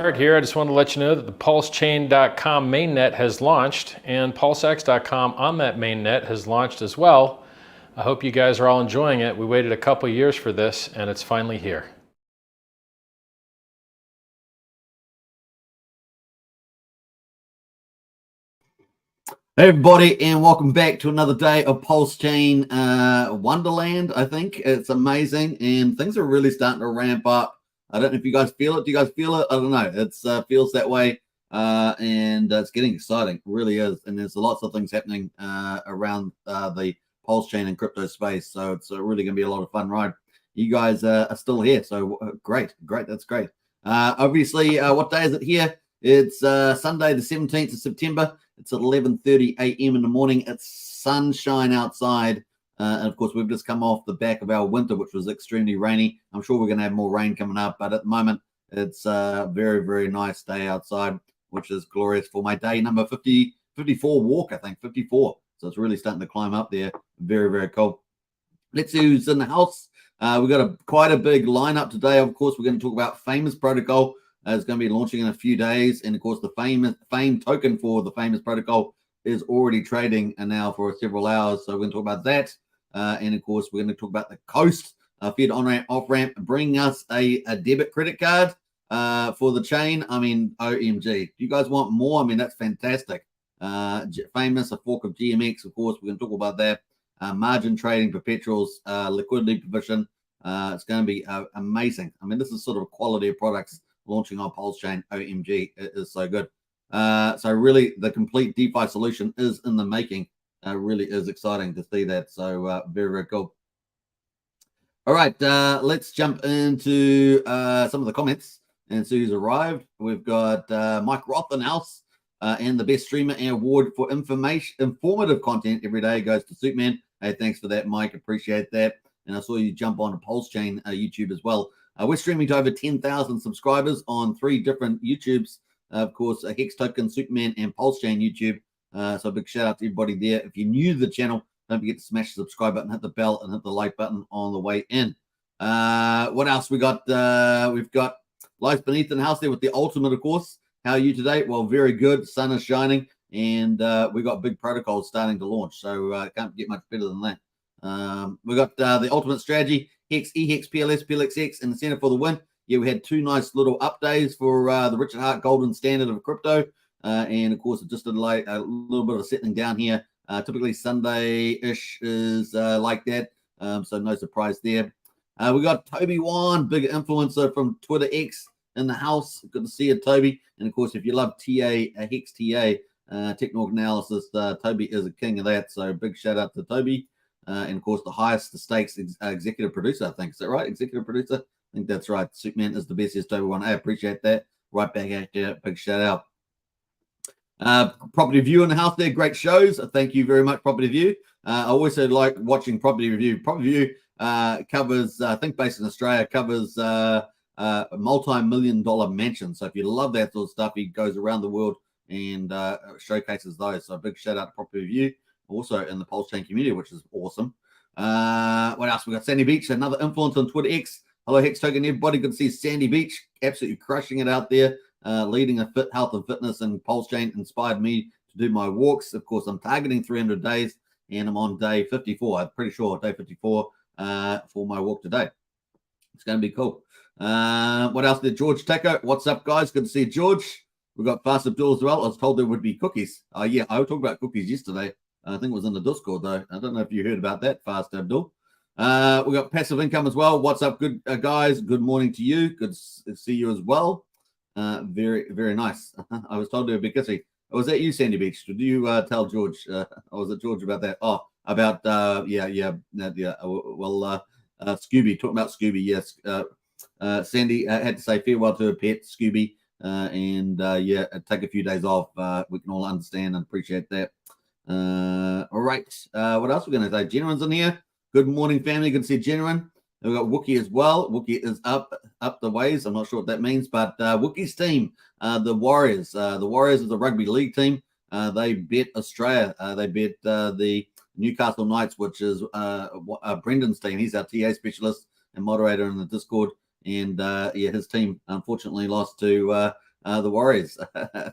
Here, I just wanted to let you know that the Pulsechain.com mainnet has launched, and PulseX.com on that mainnet has launched as well. I hope you guys are all enjoying it. We waited a couple years for this, and it's finally here. Hey everybody, and welcome back to another day of Pulsechain Wonderland. I think it's amazing, and things are really starting to ramp up. I don't know if you guys feel it. Do you guys feel it? I don't know. It's feels that way, and it's getting exciting. It really is, and there's lots of things happening around the Pulsechain and crypto space. So it's really going to be a lot of fun ride. You guys are still here, so great. That's great. Obviously, what day is it here? It's Sunday, the 17th of September. It's at 11:30 a.m. in the morning. It's sunshine outside. And of course, we've just come off the back of our winter, which was extremely rainy. I'm sure we're going to have more rain coming up, but at the moment, it's a very, very nice day outside, which is glorious for my day number 54 walk, I think, 54. So it's really starting to climb up there. Very, very cool. Let's see who's in the house. We've got quite a big lineup today. Of course, we're going to talk about Phamous protocol. It's going to be launching in a few days. And of course, the Phame token for the Phamous protocol is already trading now for several hours. So we're going to talk about that. And of course, we're going to talk about the Coast Fed on-ramp, off-ramp, bringing us a debit credit card for the chain. I mean, OMG. Do you guys want more? I mean, that's fantastic. Phamous, a fork of GMX, of course. We're going to talk about that. Margin trading, perpetuals, liquidity provision. It's going to be amazing. I mean, this is sort of a quality of products launching on Pulsechain. OMG, it is so good. So really, the complete DeFi solution is in the making. Really is exciting to see that. So very, very cool. All right, let's jump into some of the comments and see who's arrived. We've got Mike Roth in the house, and the best streamer and award for informative content every day goes to Suitman. Hey, thanks for that, Mike. Appreciate that. And I saw you jump on to Pulsechain YouTube as well. We're streaming to over 10,000 subscribers on 3 different YouTubes. Of course, Hex Token, Superman, and Pulsechain YouTube. So a big shout out to everybody there. If you're new to the channel, don't forget to smash the subscribe button, hit the bell, and hit the like button on the way in. What else we got? We've got Lights Beneath in the house there with the ultimate, of course. How are you today? Well, very good. Sun is shining, and we got big protocols starting to launch. So can't get much better than that. We got the ultimate strategy, Hex, EHEX, PLS, PLXX, and the Center for the win. Yeah, we had 2 nice little updates for the Richard Hart Golden Standard of crypto. And of course, it just did like a little bit of a settling down here. Typically Sunday-ish is like that. So no surprise there. We got Toby Wan, big influencer from Twitter X in the house. Good to see you, Toby. And of course, if you love TA, Hex TA, technical analysis, Toby is a king of that. So big shout out to Toby. And of course, the highest stakes executive producer, I think. Is that right? Executive producer? I think that's right. Superman is the best. Yes, Toby Wan. I appreciate that. Right back at you. Big shout out. Property View in the house there, great shows. Thank you very much, Property View. I also like watching Property Review. Property View covers, I think based in Australia, covers multi-million-dollar mansions. So if you love that sort of stuff, he goes around the world and showcases those. So a big shout out to Property Review, also in the Pulsechain community, which is awesome. What else? We got Sandy Beach, another influence on Twitter X. Hello, Hex Token, everybody. Good to see Sandy Beach, absolutely crushing it out there. Leading a fit health and fitness, and Pulsechain inspired me to do my walks. Of course, I'm targeting 300 days, and I'm on day 54. I'm pretty sure day 54 for my walk today. It's going to be cool. What else did George Taco? What's up, guys? Good to see you, George. We've got Fast Abdul as well. I was told there would be cookies. Yeah, I talked about cookies yesterday. I think it was in the Discord, though. I don't know if you heard about that, Fast Abdul. We got Passive Income as well. What's up, good guys? Good morning to you. Good to see you as well. Very, very nice. I was told to be kissy. Was that you, Sandy Beach? Did you tell George? Or was it George about that? Oh, about yeah. Well, Scooby, talking about Scooby. Yes, Sandy had to say farewell to her pet, Scooby, and yeah, take a few days off. We can all understand and appreciate that. All right. What else we're going to say? Genuine's in here. Good morning, family. Good to see Genuine. We've got Wookie as well. Wookie is up the ways. I'm not sure what that means, but Wookie's team, the Warriors. The Warriors is the rugby league team. They bet Australia. They bet the Newcastle Knights, which is Brendan's team. He's our TA specialist and moderator in the Discord. And yeah, his team unfortunately lost to the Warriors,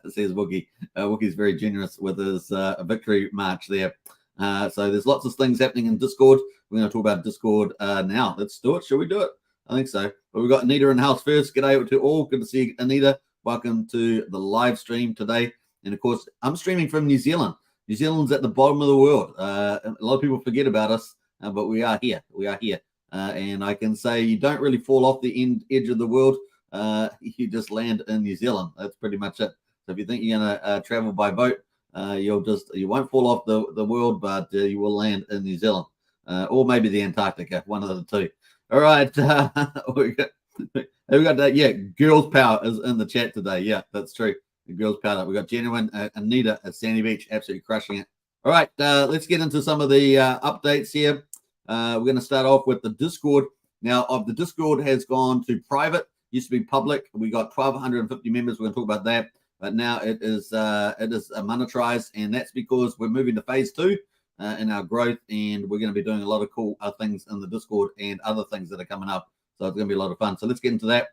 says Wookie. Wookie's very generous with his victory march there. So there's lots of things happening in Discord. We're going to talk about Discord now. Let's do it. Shall we do it? I think so. But we've got Anita in the house first. G'day to all. Good to see you, Anita. Welcome to the live stream today. And of course, I'm streaming from New Zealand. New Zealand's at the bottom of the world. A lot of people forget about us, but we are here. We are here. And I can say you don't really fall off the edge of the world. You just land in New Zealand. That's pretty much it. So if you think you're going to travel by boat, you won't fall off the world, but you will land in New Zealand, or maybe the Antarctica, one of the two. All right, we got that. Yeah, girls power is in the chat today. Yeah, that's true. The girls power. We got genuine Anita at Sandy Beach, absolutely crushing it. All right, let's get into some of the updates here. We're going to start off with the Discord. Now, the Discord has gone to private. Used to be public. We got 1,250 members. We're going to talk about that. But now it is monetized, and that's because we're moving to phase 2 in our growth, and we're going to be doing a lot of cool things in the Discord and other things that are coming up. So it's going to be a lot of fun. So let's get into that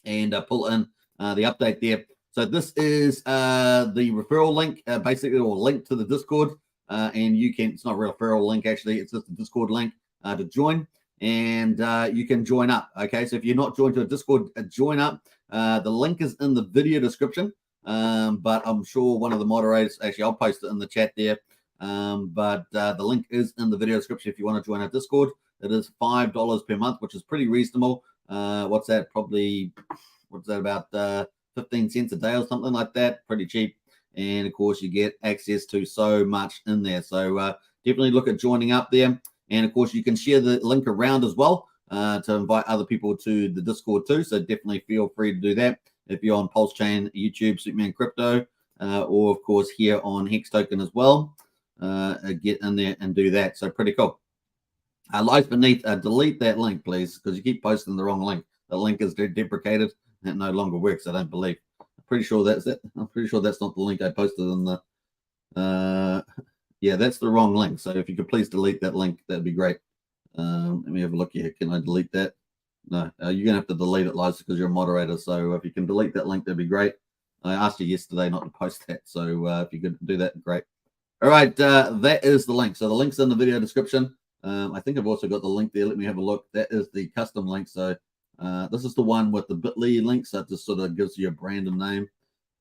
and pull in the update there. So this is the referral link, basically, or link to the Discord, and you can. It's not a referral link actually. It's just a Discord link to join, and you can join up. Okay, so if you're not joined to a Discord, join up. The link is in the video description, but I'm sure one of the moderators, actually, I'll post it in the chat there. But the link is in the video description if you want to join our Discord. It is $5 per month, which is pretty reasonable. What's that? Probably, what's that, about 15 cents a day or something like that? Pretty cheap. And of course, you get access to so much in there. So definitely look at joining up there. And of course, you can share the link around as well to invite other people to the Discord too. So definitely feel free to do that if you're on Pulsechain, YouTube, Superman Crypto, or of course here on Hex Token as well. Get in there and do that. So pretty cool. Lies beneath, delete that link, please, because you keep posting the wrong link. The link is deprecated and it no longer works, I don't believe. I'm pretty sure that's it. I'm pretty sure that's not the link I posted in the yeah, that's the wrong link. So if you could please delete that link, that'd be great. Let me have a look here. Can I delete that? No, you're gonna have to delete it, Liza, because you're a moderator. So if you can delete that link, that'd be great. I asked you yesterday not to post that, so if you could do that, great. All right, that is the link. So the link's in the video description. I think I've also got the link there. Let me have a look. That is the custom link. So this is the one with the bit.ly link. So it just sort of gives you a random name.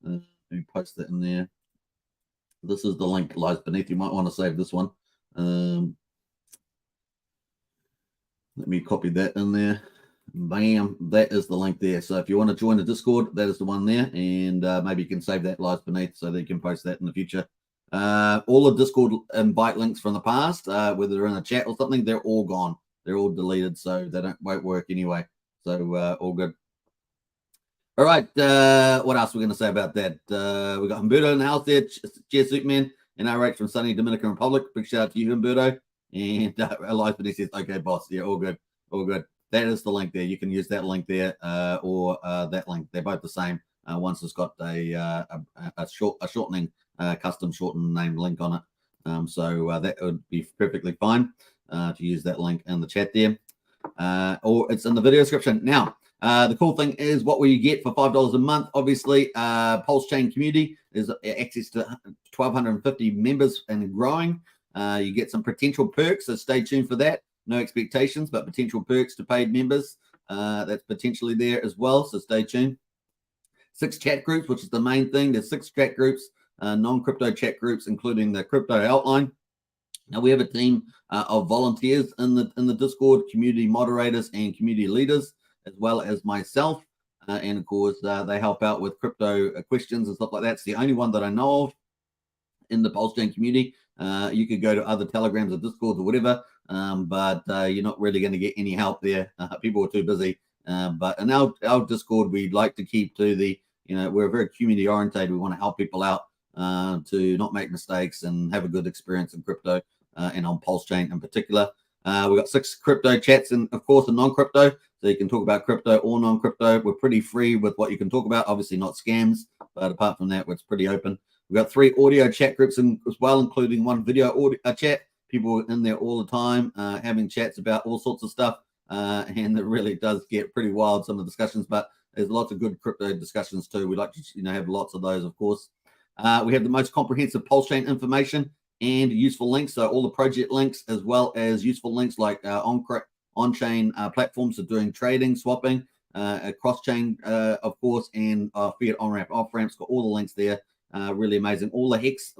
Let me post that in there. This is the link lies beneath. You might want to save this one. Let me copy that in there. Bam. That is the link there. So if you want to join the Discord, that is the one there. And maybe you can save that lies beneath so that you can post that in the future. All the Discord invite links from the past, whether they're in a chat or something, they're all gone. They're all deleted, so they won't work anyway. So all good. All right, what else are we going to say about that? We got Humberto in the house there. Cheers, Superman, and RH from sunny Dominican Republic. Big shout out to you, Humberto. And Elias Benetti says, okay, boss. Yeah, all good. All good. That is the link there. You can use that link there or that link. They're both the same. Once it's got a shortening, custom shortened name link on it. So that would be perfectly fine to use that link in the chat there. Or it's in the video description. Now, the cool thing is what will you get for $5 a month? Obviously, Pulsechain community is access to 1,250 members and growing. You get some potential perks, so stay tuned for that. No expectations, but potential perks to paid members. That's potentially there as well, so stay tuned. 6 chat groups, which is the main thing. There's 6 chat groups, non-crypto chat groups, including the crypto outline. Now we have a team of volunteers in the Discord, community moderators and community leaders, as well as myself. And of course, they help out with crypto questions and stuff like that. It's the only one that I know of in the Pulsechain community. You could go to other Telegrams or Discords or whatever, but you're not really going to get any help there. People are too busy. But in our Discord, we'd like to keep to the, we're very community oriented. We want to help people out to not make mistakes and have a good experience in crypto and on Pulsechain in particular. We've got 6 crypto chats and, of course, a non-crypto. So you can talk about crypto or non-crypto. We're pretty free with what you can talk about. Obviously not scams, but apart from that, it's pretty open. We've got 3 audio chat groups as well, including 1 video chat. People in there all the time having chats about all sorts of stuff. And it really does get pretty wild, some of the discussions. But There's lots of good crypto discussions too. We like to have lots of those, of course. We have the most comprehensive Pulse chain information and useful links. So all the project links, as well as useful links like on-chain platforms for doing trading, swapping, cross-chain, of course, and fiat on-ramp, off-ramps. Got all the links there. Really amazing. All the Hex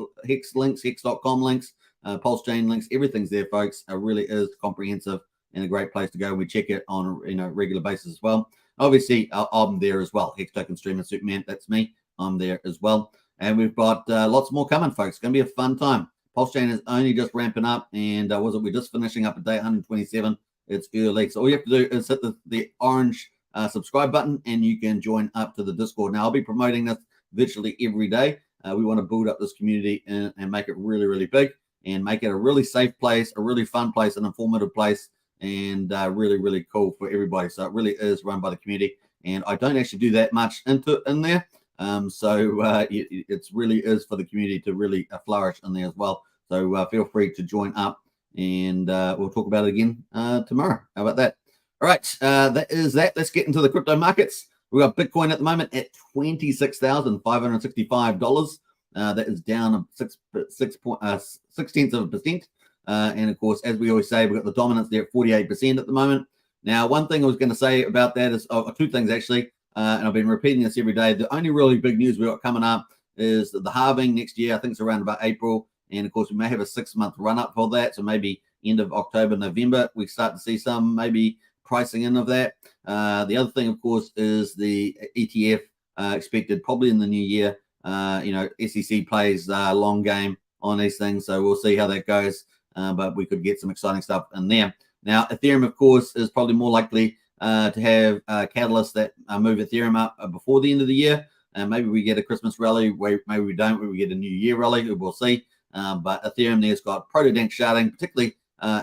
links, hex.com links, Pulse chain links, everything's there, folks. Really is comprehensive and a great place to go. We check it on a regular basis as well. Obviously, I'm there as well. Hex Token Streamer Superman, that's me. I'm there as well. And we've got lots more coming, folks. It's going to be a fun time. Pulse chain is only just ramping up, and we're just finishing up at day 127. It's early, so all you have to do is hit the orange subscribe button, and you can join up to the Discord. Now, I'll be promoting this virtually every day. We want to build up this community and make it really, really big, and make it a really safe place, a really fun place, an informative place, and really, really cool for everybody. So it really is run by the community, and I don't actually do that much in there. It really is for the community to really flourish in there as well. So feel free to join up, and we'll talk about it again tomorrow. How about that? All right, that is that. Let's get into the crypto markets. We've got Bitcoin at the moment at $26,565. That is down 0.6%. And of course, as we always say, we've got the dominance there at 48% at the moment. Now, one thing I was going to say about that is two things actually, and I've been repeating this every day. The only really big news we've got coming up is the halving next year. I think it's around about April. And of course, we may have a 6-month run up for that. So maybe end of October, November, we start to see some maybe pricing in of that. The other thing, of course, is the ETF expected probably in the new year. SEC plays long game on these things, so we'll see how that goes. But we could get some exciting stuff in there. Now, Ethereum, of course, is probably more likely to have catalysts that move Ethereum up before the end of the year. Maybe we get a Christmas rally, maybe we don't, maybe we get a New Year rally, we'll see. But Ethereum there's got proto-dank sharding, particularly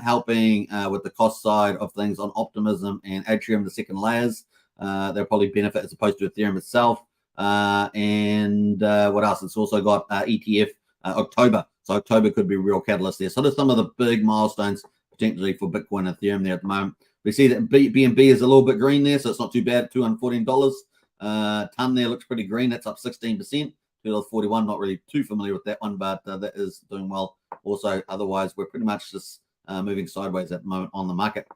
helping with the cost side of things on Optimism and Atrium, the second layers. They'll probably benefit as opposed to Ethereum itself. And what else? It's also got ETF October. So October could be a real catalyst there. So there's some of the big milestones potentially for Bitcoin and Ethereum there at the moment. We see that BNB is a little bit green there, so it's not too bad. $214. Ton there looks pretty green. That's up 16%. $2.41. Not really too familiar with that one, but that is doing well. Also, otherwise, we're pretty much just moving sideways at the moment on the market.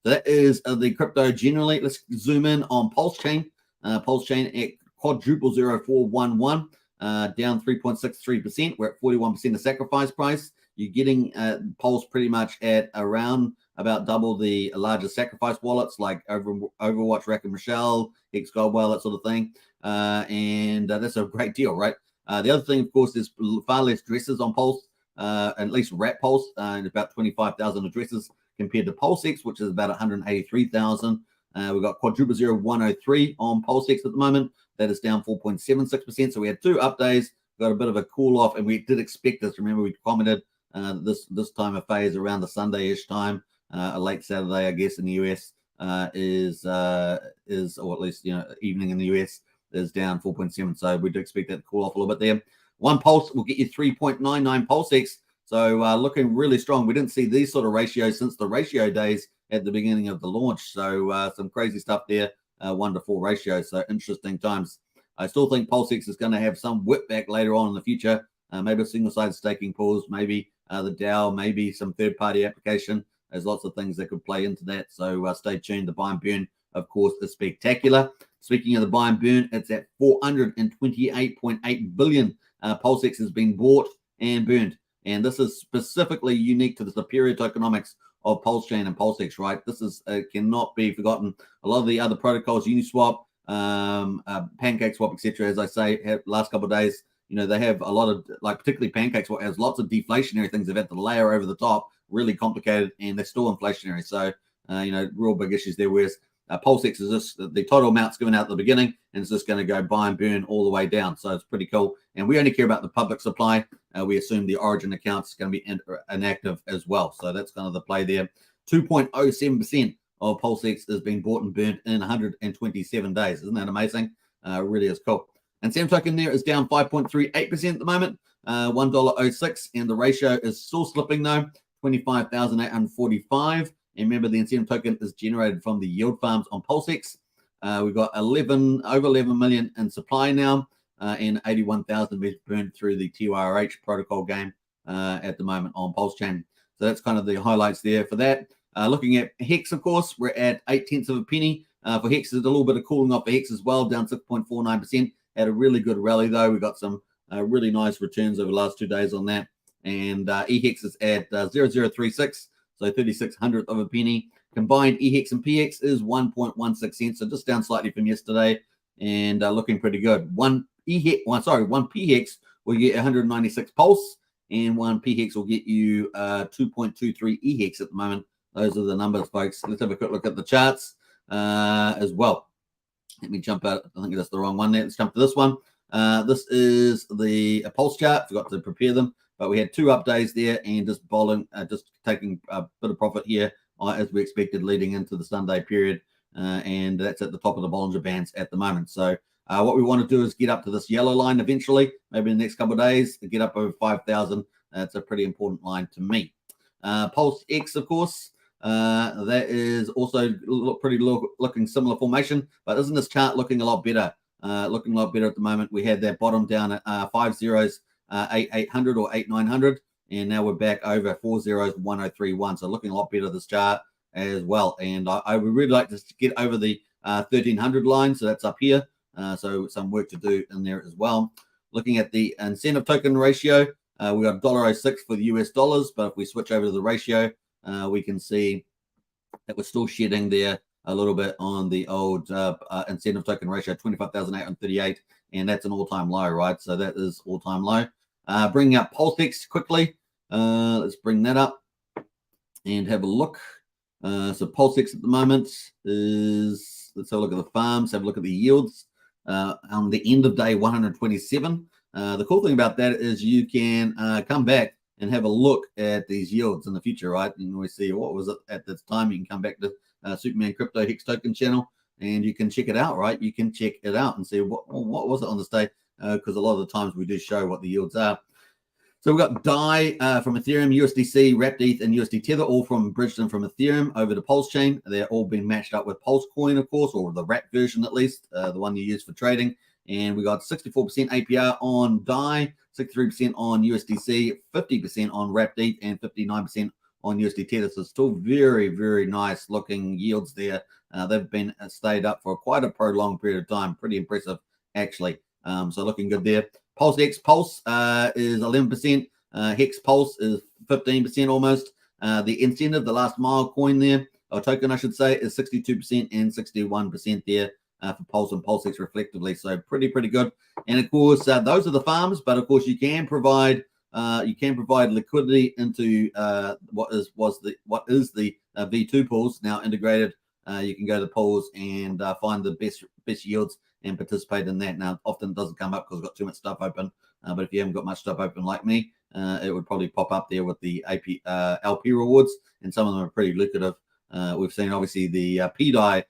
So that is the crypto generally. Let's zoom in on Pulsechain. Pulsechain at quadruple 0411, down 3.63%. We're at 41% of sacrifice price. You're getting Pulse pretty much at around about double the largest sacrifice wallets like Overwatch, Rack and Rochelle, Hex Goldwell, that sort of thing. And that's a great deal, right? The other thing, of course, is far less addresses on Pulse, at least Rat Pulse, and about 25,000 addresses compared to PulseX, which is about 183,000. We've got quadruple 0103 on PulseX at the moment. That is down 4.76%. So we had 2 up days, got a bit of a cool off, and we did expect this. Remember, we commented this time of phase around the Sunday-ish time, a late Saturday, I guess, in the US is, or at least evening in the US is down 4.7. So we do expect that to cool off a little bit there. One pulse will get you 3.99 PulseX. So looking really strong. We didn't see these sort of ratios since the ratio days at the beginning of the launch. So some crazy stuff there, 1 to 4 ratio. So interesting times. I still think PulseX is going to have some whip back later on in the future. Maybe a single-sided staking pools, maybe the DAO, maybe some third-party application. There's lots of things that could play into that. So stay tuned. The buy and burn, of course, is spectacular. Speaking of the buy and burn, it's at 428.8 billion. PulseX has been bought and burned. And this is specifically unique to the superior tokenomics of Pulsechain and PulseX, right? This is cannot be forgotten. A lot of the other protocols, Uniswap, PancakeSwap, etc., as I say, have last couple of days, they have a lot of, like particularly PancakeSwap has lots of deflationary things they've had to layer over the top, really complicated, and they're still inflationary. So, real big issues there. Whereas PulseX is just the total amount's given out at the beginning, and it's just going to go buy and burn all the way down. So it's pretty cool. And we only care about the public supply. We assume the origin account's going to be inactive as well. So that's kind of the play there. 2.07% of PulseX has been bought and burnt in 127 days. Isn't that amazing? Really is cool. And Sam token there is down 5.38% at the moment, $1.06, and the ratio is still slipping though, 25,845. And remember, the incentive token is generated from the yield farms on PulseX. We've got over 11 million in supply now, and 81,000 been burned through the TYRH protocol game at the moment on Pulsechain. So that's kind of the highlights there for that. Looking at Hex, of course, we're at 0.8 of a penny. For Hex, there's a little bit of cooling off for Hex as well, down 6.49%. Had a really good rally, though. We got some really nice returns over the last 2 days on that. And EHEX is at 0.0036, so 3600th of a penny. Combined EHEX and PX is 1.16 cents, so just down slightly from yesterday, and looking pretty good. One PHEX will get 196 pulse, and one PHEX will get you 2.23 EHEX at the moment. Those are the numbers, folks. Let's have a quick look at the charts as well. Let me jump out. I think that's the wrong one there. Let's jump to this one. This is the pulse chart. Forgot to prepare them, but we had 2 up days there, and just taking a bit of profit here as we expected leading into the Sunday period, and that's at the top of the Bollinger Bands at the moment. So what we want to do is get up to this yellow line eventually, maybe in the next couple of days, to get up over 5,000. That's a pretty important line to me. Pulse X, of course, that is also looking similar formation, but isn't this chart looking a lot better? Looking a lot better at the moment. We had that bottom down at 5 zeros, 8,800 or 8,900. And now we're back over 4 zeros, 1,031. So looking a lot better this chart as well. And I would really like to get over the 1,300 line. So that's up here. So some work to do in there as well. Looking at the incentive token ratio, we got $1.06 for the US dollars. But if we switch over to the ratio, we can see that we're still shedding there a little bit on the old incentive token ratio, 25,838. And that's an all-time low, right? So that is all-time low. Bringing up Pulsex quickly. Let's bring that up and have a look. So Pulsex at the moment is, let's have a look at the farms, have a look at the yields. On the end of day 127. The cool thing about that is you can come back and have a look at these yields in the future, right? And we see what was it at this time. You can come back to Superman Crypto Hex Token channel and you can check it out, right? You can check it out and see what was it on this day, because a lot of the times we do show what the yields are. So we've got DAI from Ethereum, USDC, Wrapped ETH, and USD Tether, all from Bridgeton from Ethereum over to Pulsechain. They're all being matched up with Pulsecoin, of course, or the wrapped version at least, the one you use for trading. And we got 64% APR on DAI, 63% on USDC, 50% on Wrapped ETH, and 59% on USD Tether. So still very, very nice looking yields there. They've been stayed up for quite a prolonged period of time. Pretty impressive, actually. So looking good there. Pulse X Pulse is 11%. Hex Pulse is 15% almost. The incentive, the last mile coin there, or token I should say, is 62% and 61% there for Pulse and Pulse X reflectively. So pretty good. And of course, those are the farms, but of course you can provide liquidity into what is the V2 pools now integrated. You can go to the pools and find the best yields and participate in that. Now, often it doesn't come up because I've got too much stuff open. But if you haven't got much stuff open like me, it would probably pop up there with the LP rewards, and some of them are pretty lucrative. We've seen obviously the PDAI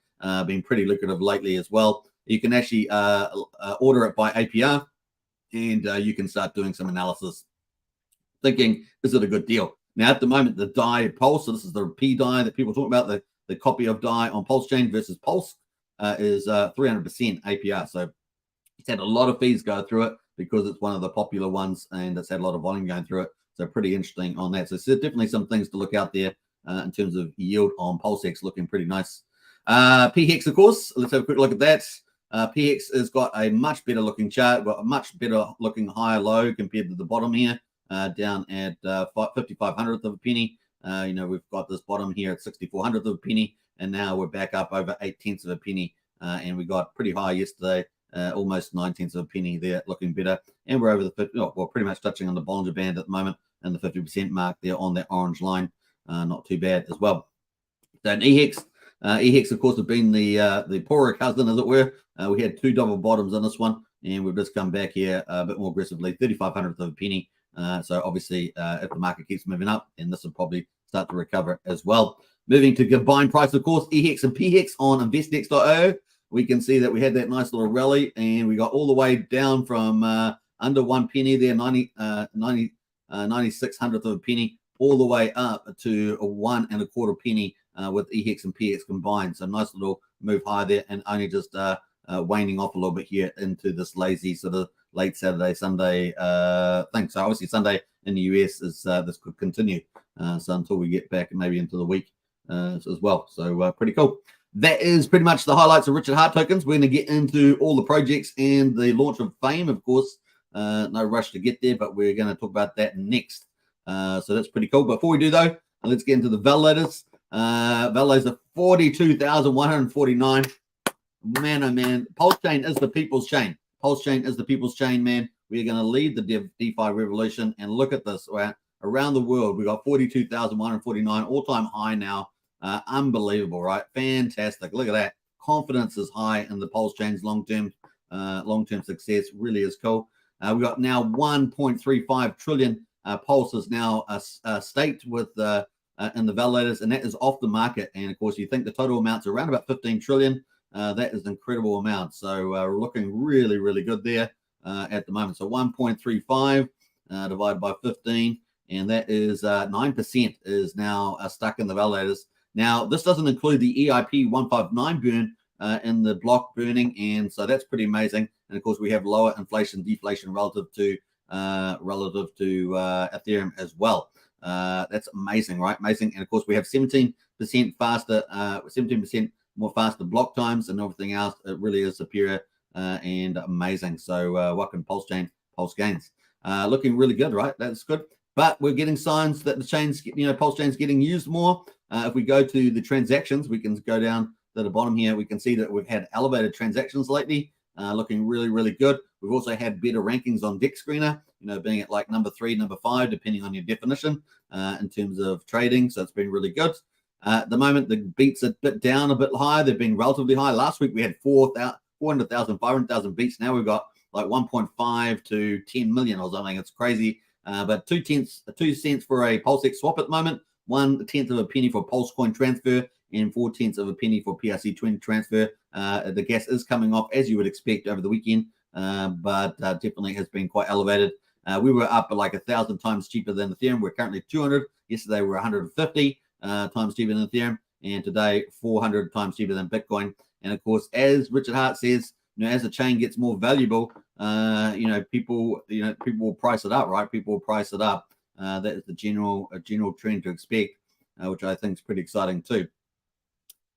being pretty lucrative lately as well. You can actually order it by APR, and you can start doing some analysis, thinking, is it a good deal? Now, at the moment, the DAI Pulse, so this is the PDAI that people talk about, the copy of DAI on Pulsechain versus Pulse, is 300% APR. So it's had a lot of fees go through it because it's one of the popular ones and it's had a lot of volume going through it. So pretty interesting on that. So there's definitely some things to look out there in terms of yield on PulseX, looking pretty nice. PHEX, of course, let's have a quick look at that. PHEX has got a much better looking chart, got a much better looking higher low compared to the bottom here, down at 5,500th of a penny. We've got this bottom here at 6,400th of a penny, and now we're back up over 0.8 of a penny, and we got pretty high yesterday, almost 0.9 of a penny there, looking better, and we're over the 50, well, pretty much touching on the Bollinger Band at the moment, and the 50% mark there on that orange line, not too bad as well. So in EHEX, of course, has been the poorer cousin, as it were. We had 2 double bottoms on this one, and we've just come back here a bit more aggressively, 3,500th of a penny. So obviously, if the market keeps moving up, then this will probably start to recover as well. Moving to combined price, of course, EHEX and PHEX on investnext.io. We can see that we had that nice little rally, and we got all the way down from under 1 penny there, 96 hundredth of a penny, all the way up to a 1 1/4 penny with EHEX and PX combined. So nice little move higher there, and only just waning off a little bit here into this lazy sort of late Saturday, Sunday thing. So obviously Sunday in the US is this could continue. So until we get back maybe into the week as well. So pretty cool. That is pretty much the highlights of Richard Heart tokens. We're going to get into all the projects and the launch of Phame, of course. No rush to get there, but we're going to talk about that next. So that's pretty cool. Before we do, though, let's get into the validators. Validators are 42,149. Man, oh man. Pulsechain is the people's chain. Pulsechain is the people's chain, man. We're going to lead the DeFi revolution. And look at this. Right? Around the world, we got 42,149, all-time high now. Unbelievable, right? Fantastic. Look at that. Confidence is high in the Pulsechain's long-term success. Really is cool. We got now 1.35 trillion pulses now staked with in the validators, and that is off the market. And of course, you think the total amount's around about 15 trillion. That is an incredible amount. So we're looking really, really good there at the moment. So 1.35 divided by 15, and that is 9% is now stuck in the validators. Now, this doesn't include the EIP 159 burn in the block burning, and so that's pretty amazing. And of course, we have lower inflation, deflation relative to Ethereum as well. That's amazing, right? Amazing. And of course, we have 17% faster, 17% more faster block times and everything else. It really is superior and amazing. So welcome Pulsechain, Pulse gains. Looking really good, right? That's good. But we're getting signs that the chains, Pulsechain's getting used more. If we go to the transactions, we can go down to the bottom here. We can see that we've had elevated transactions lately, looking really, really good. We've also had better rankings on Deck Screener, being at like number 3, number 5, depending on your definition in terms of trading. So it's been really good. At the moment, the beats are a bit down, a bit higher. They've been relatively high. Last week, we had 400,000, 500,000 beats. Now we've got like 1.5 to 10 million or something. It's crazy. But 2 cents for a PulseX swap at the moment, 1/10 of a penny for Pulse coin transfer, and 4/10 of a penny for PRC20 transfer. The gas is coming off as you would expect over the weekend, but definitely has been quite elevated. We were up like 1,000 times cheaper than Ethereum. We're currently 200. Yesterday we were 150 times cheaper than Ethereum, and today 400 times cheaper than Bitcoin. And of course, as Richard Hart says, as the chain gets more valuable, people will price it up, right? People will price it up. That is the general trend to expect, which I think is pretty exciting too.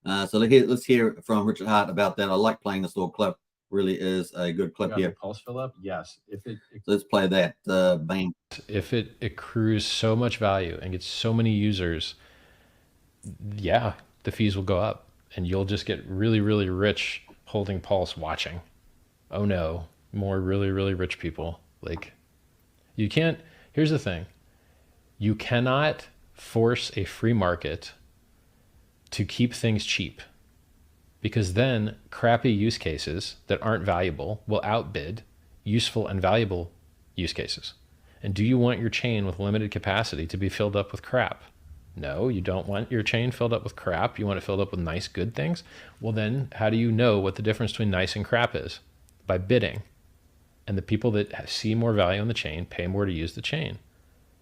So let's hear from Richard Hart about that. I like playing this little clip. Really is a good clip here. Pulse fill up, yes. So let's play that. Bang. If it accrues so much value and gets so many users, yeah, the fees will go up, and you'll just get really, really rich holding Pulse watching. Oh no, more really, really rich people. Like, you can't. Here's the thing. You cannot force a free market to keep things cheap, because then crappy use cases that aren't valuable will outbid useful and valuable use cases. And do you want your chain with limited capacity to be filled up with crap? No, you don't want your chain filled up with crap. You want it filled up with nice, good things. Well, then how do you know what the difference between nice and crap is? By bidding. And the people that see more value on the chain pay more to use the chain.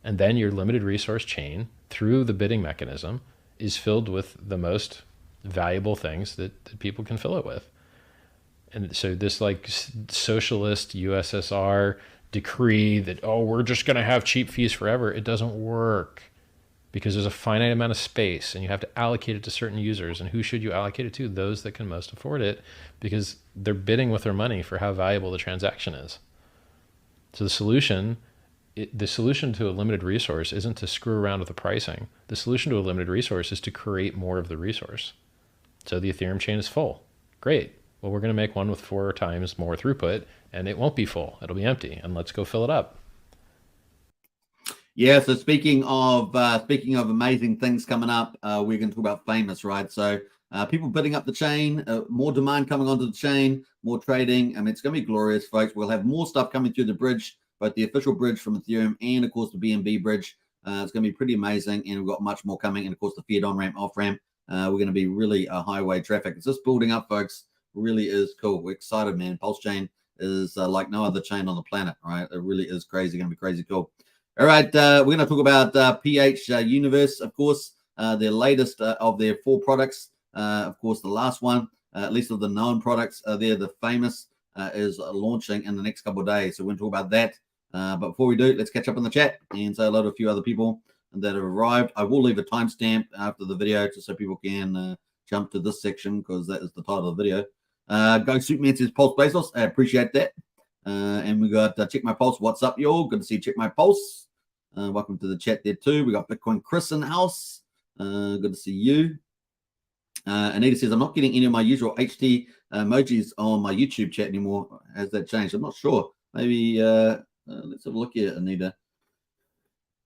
And then your limited resource chain, through the bidding mechanism, is filled with the most valuable things that people can fill it with. And so this like socialist USSR decree that, we're just going to have cheap fees forever, it doesn't work, because there's a finite amount of space and you have to allocate it to certain users. And who should you allocate it to? Those that can most afford it, because they're bidding with their money for how valuable the transaction is. So the solution to a limited resource isn't to screw around with the pricing. The solution to a limited resource is to create more of the resource. So the Ethereum chain is full. Great. Well, we're going to make one with 4 times more throughput, and it won't be full. It'll be empty, and let's go fill it up. Yeah. So speaking of amazing things coming up, we're going to talk about Phamous, right? So people bidding up the chain, more demand coming onto the chain, more trading. I mean, it's going to be glorious, folks. We'll have more stuff coming through the bridge, both the official bridge from Ethereum and, of course, the BNB bridge. It's going to be pretty amazing, and we've got much more coming. And, of course, the Fiat on-ramp, off-ramp. We're going to be really highway traffic. It's just building up, folks. Really is cool. We're excited, man. Pulsechain is like no other chain on the planet, right? It really is crazy. Going to be crazy cool. All right, we're going to talk about PH Universe, of course. their latest of their 4 products. Of course, the last one, at least of the known products, there, the Phamous is launching in the next couple of days. So we're going to talk about that. But before we do, let's catch up in the chat and say hello to a few other people that have arrived. I will leave a timestamp after the video just so people can jump to this section because that is the title of the video. Go Superman says Pulse Bezos. I appreciate that. And we got Check My Pulse. What's up, y'all? Good to see Check My Pulse. Welcome to the chat there too. We got Bitcoin Chris in the house. Good to see you. Anita says, I'm not getting any of my usual HT emojis on my YouTube chat anymore. Has that changed? I'm not sure. Maybe let's have a look here, Anita.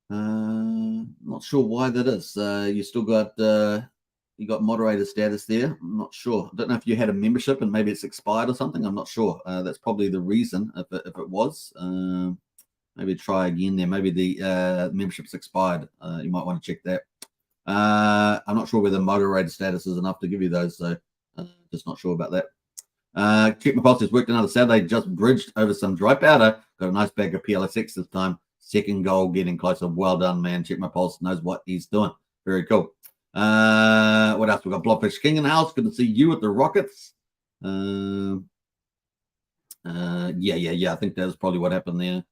Not sure why that is. You still got you got moderator status there. I'm not sure. I don't know if you had a membership and maybe it's expired or something. I'm not sure. That's probably the reason if it was. Maybe try again there. Maybe the membership's expired. You might want to check that. I'm not sure whether moderator status is enough to give you those, so just not sure about that. Check My Pulse has worked another Saturday, just bridged over some dry powder. Got a nice bag of PLSX this time. Second goal getting closer. Well done, man. Check My Pulse knows what he's doing. Very cool. What else? We've got Blobfish King in the house. Good to see you at the Rockets. Yeah. I think that was probably what happened there.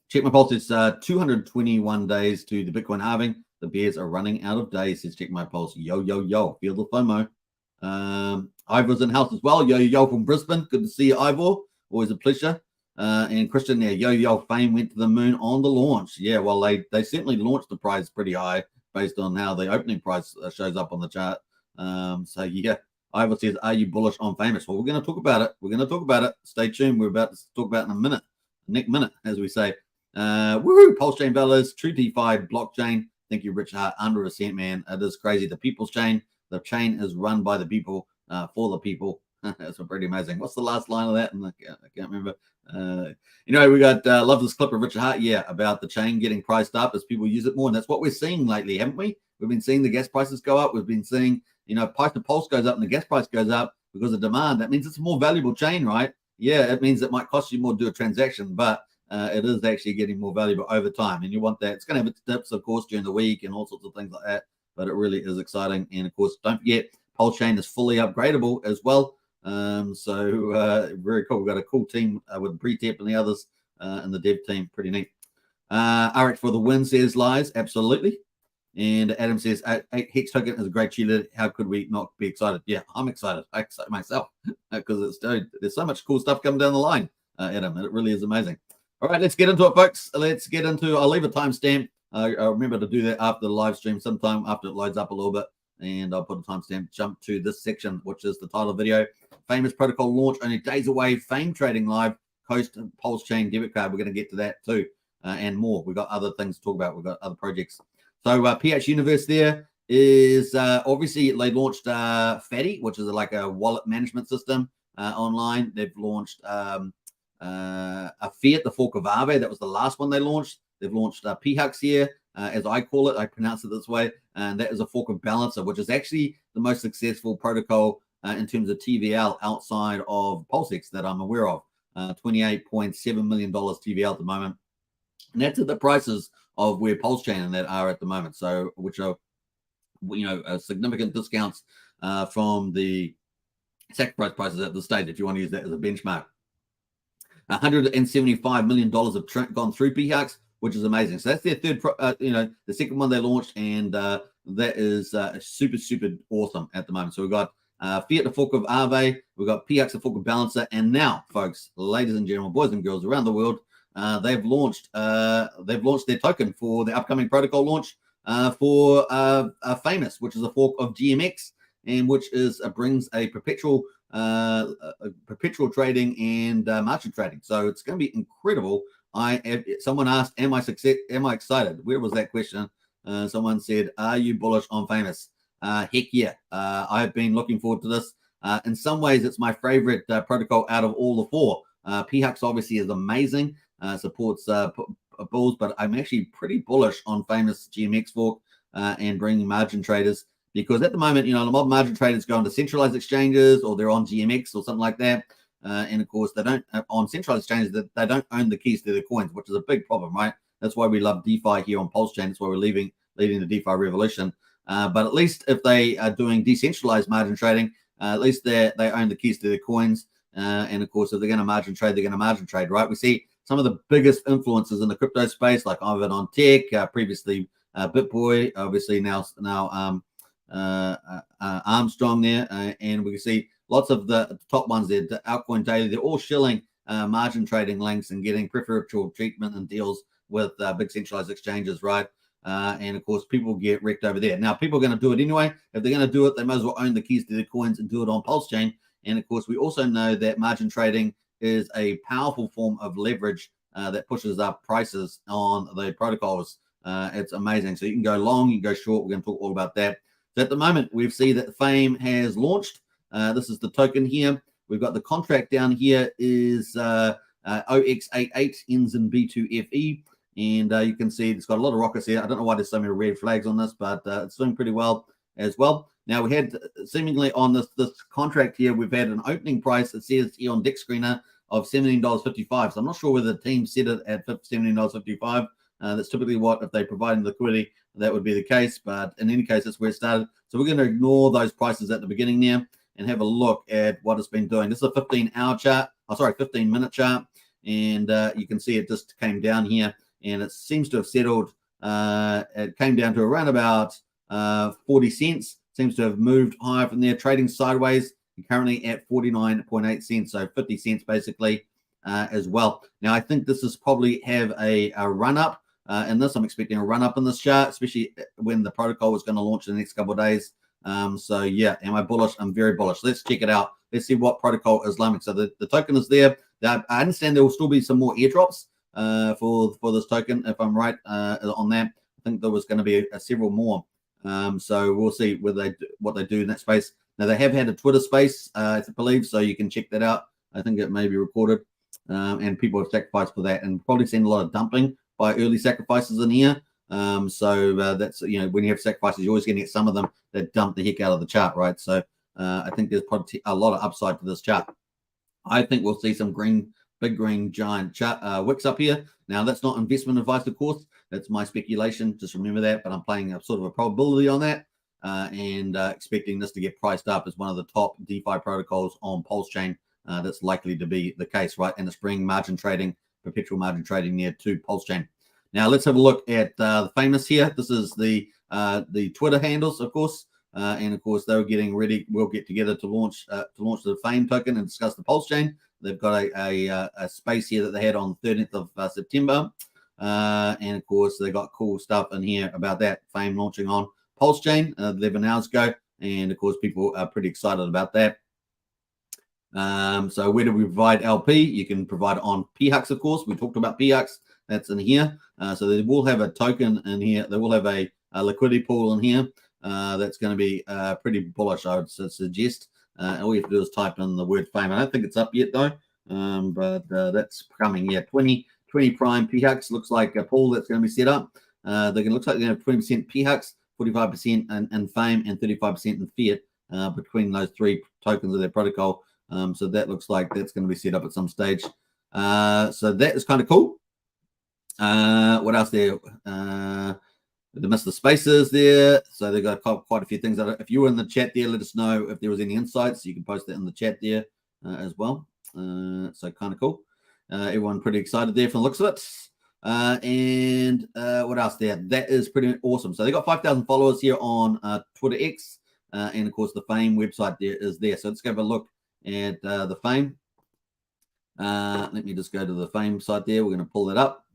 Check My Pulse is 221 days to the Bitcoin halving. The bears are running out of days, says Check My Pulse. Yo, yo, yo. Feel the FOMO. Ivor's in house as well. Yo, yo, from Brisbane. Good to see you, Ivor. Always a pleasure. And Christian there. Yo, yo, Phame went to the moon on the launch. Yeah, well, they certainly launched the price pretty high based on how the opening price shows up on the chart. So, yeah. Ivor says, are you bullish on Phamous? Well, we're going to talk about it. We're going to talk about it. Stay tuned. We're about to talk about it in a minute. Next minute, as we say. Woohoo! Pulsechain Bellas, True DeFi, blockchain. Thank you, Richard Hart. 100%, man. It is crazy. The people's chain. The chain is run by the people, for the people. That's pretty amazing. What's the last line of that? I can't remember. Anyway, we got love this clip of Richard Hart. Yeah, about the chain getting priced up as people use it more, and that's what we're seeing lately, haven't we? We've been seeing the gas prices go up. We've been seeing, price to pulse goes up and the gas price goes up because of demand. That means it's a more valuable chain, right? Yeah, it means it might cost you more to do a transaction, but it is actually getting more valuable over time, and you want that. It's going to have its dips, of course, during the week and all sorts of things like that, but it really is exciting. And of course, don't forget, Pulsechain is fully upgradable as well. So very cool. We've got a cool team with Pretep and the others and the dev team. Pretty neat. RX for the win, says Lies. Absolutely. And Adam says, Hex Token is a great cheerleader. How could we not be excited? Yeah, I'm excited. I excite myself because there's so much cool stuff coming down the line, Adam, and it really is amazing. All right, let's get into it, folks. Let's get into. I'll leave a timestamp. I'll remember to do that after the live stream, sometime after it loads up a little bit, and I'll put a timestamp. Jump to this section, which is the title of the video. Phamous protocol launch only days away. Phame trading live. Coast Pulsechain debit card. We're going to get to that too, and more. We've got other things to talk about. We've got other projects. So PH Universe there is obviously they launched Fatty, which is like a wallet management system online. They've launched a Fiat, the fork of Aave. That was the last one they launched. They've launched PHUX here, as I call it. I pronounce it this way. And that is a fork of Balancer, which is actually the most successful protocol in terms of TVL outside of PulseX that I'm aware of. $28.7 million TVL at the moment. And that's at the prices of where Pulsechain and that are at the moment. So, which are, significant discounts from the sacrifice prices at the stage, if you want to use that as a benchmark. $175 million have gone through PHUX, which is amazing. So that's their third, the second one they launched, and that is super, super awesome at the moment. So we've got Fiat, the fork of Aave, we've got PHUX, the fork of Balancer, and now, folks, ladies and gentlemen, boys and girls around the world, they've launched their token for the upcoming protocol launch for Phamous, which is a fork of GMX, and which is brings a perpetual trading and margin trading. So it's going to be incredible. Someone asked, am I excited? Where was that question? Someone said, are you bullish on Phamous? Heck yeah. I've been looking forward to this. In some ways, it's my favorite protocol out of all the four. PHUX obviously is amazing, supports bulls, but I'm actually pretty bullish on Phamous GMX fork and bringing margin traders, because at the moment, a lot of margin traders go into centralized exchanges or they're on GMX or something like that. And of course, they don't on centralized exchanges, they don't own the keys to their coins, which is a big problem, right? That's why we love DeFi here on Pulsechain. That's why we're leading the DeFi revolution. But at least if they are doing decentralized margin trading, at least they own the keys to their coins. And of course, if they're going to margin trade, they're going to margin trade, right? We see some of the biggest influencers in the crypto space, like Ivan on Tech, previously BitBoy, obviously now Armstrong there, and we can see lots of the top ones there, the Altcoin Daily, they're all shilling margin trading links and getting preferential treatment and deals with big centralized exchanges, right? And of course, people get wrecked over there. Now, people are going to do it anyway. If they're going to do it, they might as well own the keys to their coins and do it on Pulsechain. And of course, we also know that margin trading is a powerful form of leverage that pushes up prices on the protocols. It's amazing. So you can go long, you can go short. We're going to talk all about that. So at the moment, we see that Phame has launched. This is the token here. We've got the contract down here is OX88 ends in B2FE. And you can see it's got a lot of rockets here. I don't know why there's so many red flags on this, but it's doing pretty well as well. Now, we had seemingly on this contract here, we've had an opening price that says here on Deck Screener of $17.55. So I'm not sure whether the team set it at $17.55. That's typically what, if they provide liquidity, that would be the case. But in any case, that's where it started. So we're going to ignore those prices at the beginning there and have a look at what it's been doing. This is a 15-hour chart. 15-minute chart. And you can see it just came down here. And it seems to have settled. It came down to around about 40 cents. Seems to have moved higher from there, trading sideways. Currently at 49.8 cents, so 50 cents basically as well. Now, I think this is probably have a run up in this. I'm expecting a run up in this chart, especially when the protocol is going to launch in the next couple of days. So yeah, am I bullish? I'm very bullish. Let's check it out. Let's see what protocol Islamic. So the token is there. I understand there will still be some more airdrops for this token, if I'm right on that. I think there was going to be several more. So we'll see what they do in that space. Now, they have had a Twitter space, I believe, so you can check that out. I think it may be recorded, and people have sacrificed for that, and probably seen a lot of dumping by early sacrifices in here. So that's, when you have sacrifices, you're always going to get some of them that dump the heck out of the chart, right? So I think there's probably a lot of upside to this chart. I think we'll see some big green giant wicks up here. Now, that's not investment advice, of course. That's my speculation. Just remember that. But I'm playing a sort of a probability on that and expecting this to get priced up as one of the top DeFi protocols on Pulsechain. That's likely to be the case, right? And it's bringing margin trading, perpetual margin trading near to Pulsechain. Now, let's have a look at the Phamous here. This is the Twitter handles, of course. And of course, they were getting ready. We'll get together to launch the Phame token and discuss the Pulsechain. They've got a space here that they had on the 13th of September. And of course, they got cool stuff in here about that Phame launching on Pulsechain 11 hours ago. And of course, people are pretty excited about that. So where do we provide LP? You can provide on PHUX, of course. We talked about PHUX. That's in here. So they will have a token in here. They will have a liquidity pool in here. That's going to be pretty bullish, I would suggest. All you have to do is type in the word Phame. I don't think it's up yet, though. But that's coming. Yeah, 20 prime PHUX looks like a pool that's going to be set up. Looks like they're going to have 20% PHUX, 45% in Phame, and 35% in fiat between those three tokens of their protocol. So that looks like that's going to be set up at some stage. So that is kind of cool. What else there? They missed the spaces there. So they got quite a few things. If you were in the chat there, let us know if there was any insights. You can post that in the chat there as well. So kind of cool. Everyone pretty excited there from the looks of it. And what else there? That is pretty awesome. So they got 5,000 followers here on Twitter X. And of course, the Phame website there is there. So let's go have a look at the Phame. Let me just go to the Phame site there. We're going to pull that up.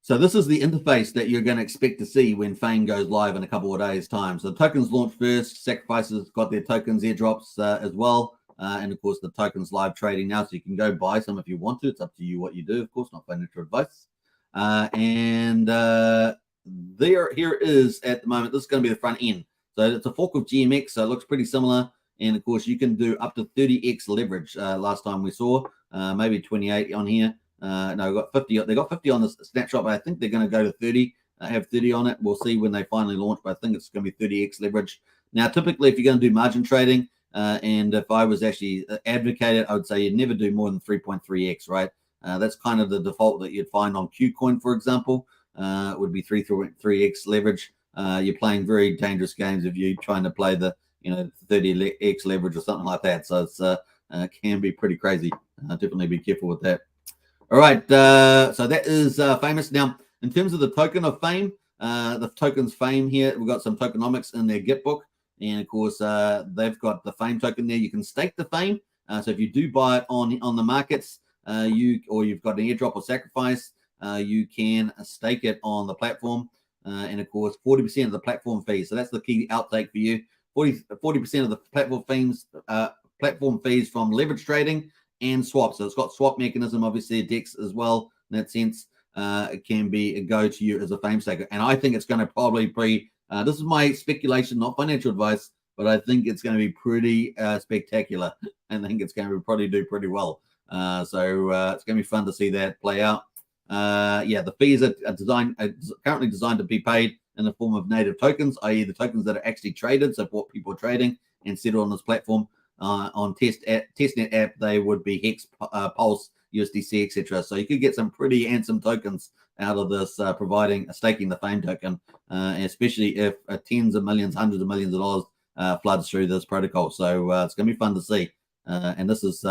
So this is the interface that you're going to expect to see when Phame goes live in a couple of days' time. So the tokens launch first. Sacrifices got their tokens airdrops as well. And of course, the tokens live trading now. So you can go buy some if you want to. It's up to you what you do, of course, not financial advice. And here is at the moment, this is going to be the front end. So it's a fork of GMX. So it looks pretty similar. And of course, you can do up to 30x leverage. Last time we saw maybe 28 on here. No, we got 50. They got 50 on this snapshot, but I think they're going to go to 30. Have 30 on it. We'll see when they finally launch, but I think it's going to be 30x leverage. Now, typically, if you're going to do margin trading, and if I was actually advocated, I would say you'd never do more than 3.3x, right? That's kind of the default that you'd find on Qcoin, for example. would be 3x leverage. You're playing very dangerous games if you're trying to play the 30x leverage or something like that. So it's can be pretty crazy. Definitely be careful with that. All right, so that is Phamous. Now, in terms of the token of Phame, the token's Phame here, we've got some tokenomics in their Git book. And of course, they've got the Phame token there. You can stake the Phame. So if you do buy it on the markets, you've got an airdrop or sacrifice, you can stake it on the platform. And of course, 40% of the platform fees. So that's the key outtake for you. 40% of the platform fees from leverage trading and swap. So it's got swap mechanism, obviously, DEX as well. In that sense, it can be a go to you as a Phame staker. And I think it's going to probably be, this is my speculation, not financial advice, but I think it's going to be pretty spectacular. And I think it's going to probably do pretty well. So it's going to be fun to see that play out. The fees are currently designed to be paid in the form of native tokens, i.e. the tokens that are actually traded. So for what people are trading and settled on this platform. On testnet app, they would be Hex, Pulse, USDC, etc. So you could get some pretty handsome tokens out of this, staking the Phame token, especially if tens of millions, hundreds of millions of dollars floods through this protocol. So it's going to be fun to see. And this is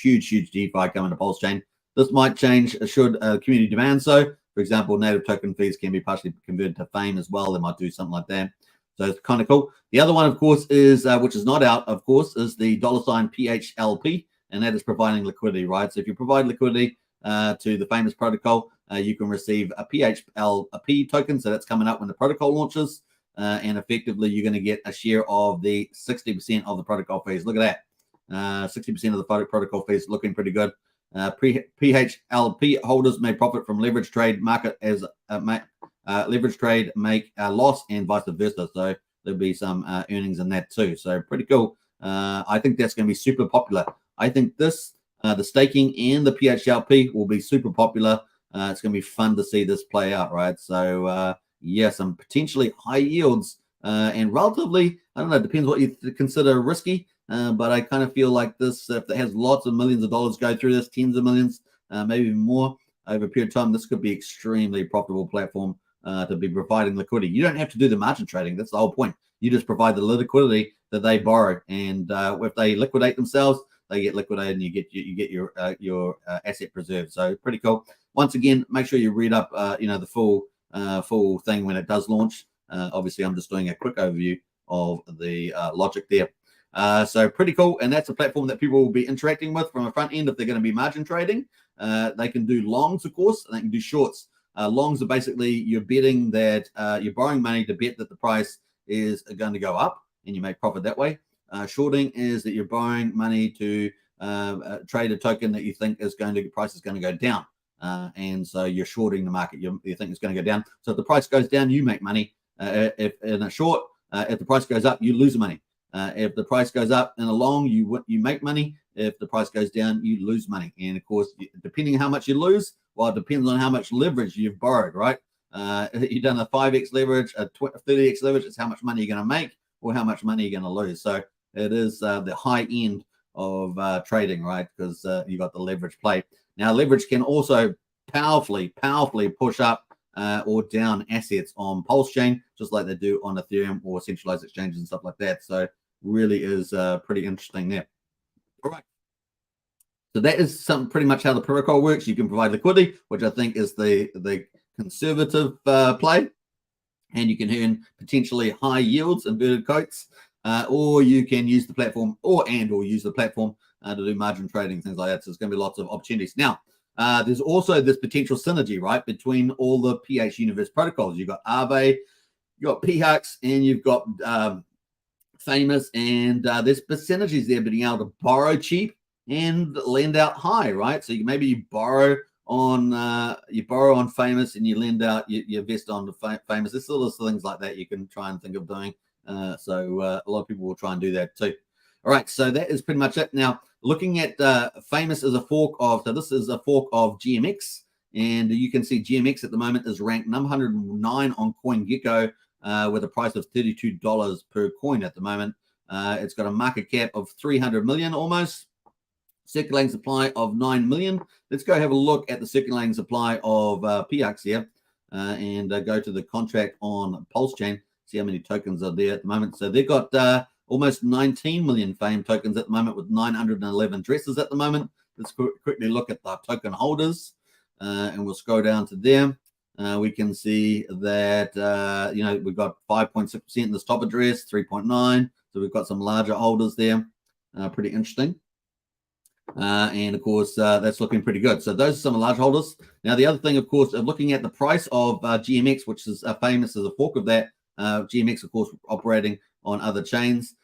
huge DeFi coming to Pulsechain. This might change should community demand so. For example, native token fees can be partially converted to Phame as well. They might do something like that. So it's kind of cool. The other one, of course, is which is not out, of course, is the $PHLP, and that is providing liquidity, right? So if you provide liquidity to the Phamous protocol, you can receive a PHLP token. So that's coming up when the protocol launches, and effectively you're going to get a share of the 60% of the protocol fees. Look at that, 60% of the protocol fees, looking pretty good. PHLP holders may profit from leverage trade market as leverage trade make a loss and vice versa. So there'll be some earnings in that too. So pretty cool. I think that's going to be super popular. I think this, the staking and the PHLP will be super popular. It's going to be fun to see this play out, right? So some potentially high yields and relatively, I don't know, it depends what you consider risky. But I kind of feel like this, if it has lots of millions of dollars go through this, tens of millions, maybe even more over a period of time, this could be extremely profitable platform to be providing liquidity. You don't have to do the margin trading. That's the whole point. You just provide the liquidity that they borrow, and if they liquidate themselves, they get liquidated, and you get your asset preserved. So pretty cool. Once again, make sure you read up the full thing when it does launch. Obviously, I'm just doing a quick overview of the logic there. So pretty cool, and that's a platform that people will be interacting with from a front end if they're going to be margin trading. They can do longs, of course, and they can do shorts. Longs are basically you're betting that you're borrowing money to bet that the price is going to go up, and you make profit that way. Shorting is that you're borrowing money to trade a token that you think price is going to go down, and so you're shorting the market. You think it's going to go down. So if the price goes down, you make money. If in a short, if the price goes up, you lose money. If the price goes up in a long, you make money. If the price goes down, you lose money. And of course, depending on how much you lose, well, it depends on how much leverage you've borrowed, right? You've done a 5x leverage, a 30x leverage. It's how much money you're going to make or how much money you're going to lose. So it is the high end of trading, right? Because you got the leverage play. Now, leverage can also powerfully push up or down assets on Pulsechain, just like they do on Ethereum or centralized exchanges and stuff like that. So really is pretty interesting there. All right. So that is pretty much how the protocol works. You can provide liquidity, which I think is the conservative play, and you can earn potentially high yields, inverted quotes, or you can use the platform or use the platform to do margin trading, things like that. So there's going to be lots of opportunities. Now, there's also this potential synergy, right, between all the PH universe protocols. You've got Aave, you've got PHUX, and you've got Phamous, and there's synergies there, being able to borrow cheap and lend out high, right? So maybe you borrow on Phamous and you lend out, you invest on the Phamous. There's sort of things like that you can try and think of doing. So a lot of people will try and do that too. All right, so that is pretty much it. Now, looking at Phamous as a fork of, so this is a fork of GMX, and you can see GMX at the moment is ranked number 109 on CoinGecko with a price of $32 per coin at the moment. It's got a market cap of 300 million almost, circulating supply of 9 million. Let's go have a look at the circulating supply of PHUX here. and go to the contract on Pulsechain, see how many tokens are there at the moment. So they've got almost 19 million Phame tokens at the moment, with 911 addresses at the moment. Let's quickly look at the token holders, and we'll scroll down to them. We can see that we've got 5.6% in this top address, 3.9. So we've got some larger holders there. Pretty interesting. And of course, that's looking pretty good. So those are some large holders. Now, the other thing, of course, looking at the price of GMX, which is Phamous as a fork of that. GMX, of course, operating on other chains.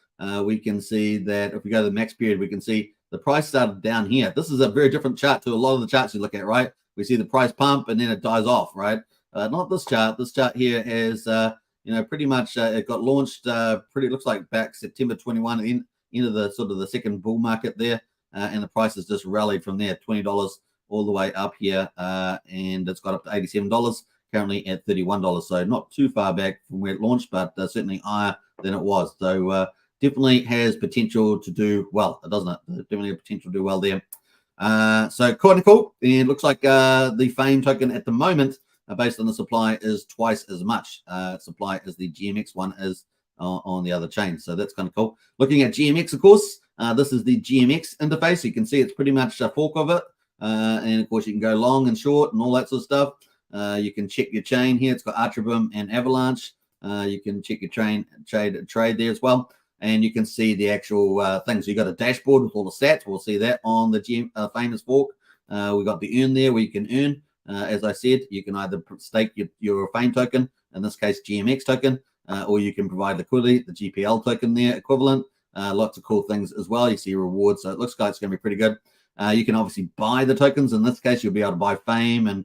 We can see that if we go to the max period, we can see the price started down here. This is a very different chart to a lot of the charts you look at, right? We see the price pump and then it dies off, right? Not this chart. This chart here is, pretty much it got launched looks like back September 21, into the sort of the second bull market there. And the price has just rallied from there, $20 all the way up here. And it's got up to $87, currently at $31. So not too far back from where it launched, but certainly higher than it was. So definitely has potential to do well, doesn't it? Definitely a potential to do well there. So quite cool. And it looks like the Phame token at the moment, based on the supply, is twice as much supply as the GMX one is on the other chain. So that's kind of cool. Looking at GMX, of course, this is the GMX interface. You can see it's pretty much a fork of it. And of course, you can go long and short and all that sort of stuff. You can check your chain here. It's got Archibum and Avalanche. You can check your trade there as well. And you can see the actual things. You got a dashboard with all the stats. We'll see that on the Phamous fork. We got the earn there where you can earn. As I said, you can either stake your Phame token, in this case GMX token, or you can provide liquidity, the GPL token there equivalent. Lots of cool things as well. You see rewards, so it looks like it's going to be pretty good. You can obviously buy the tokens. In this case, you'll be able to buy Phame and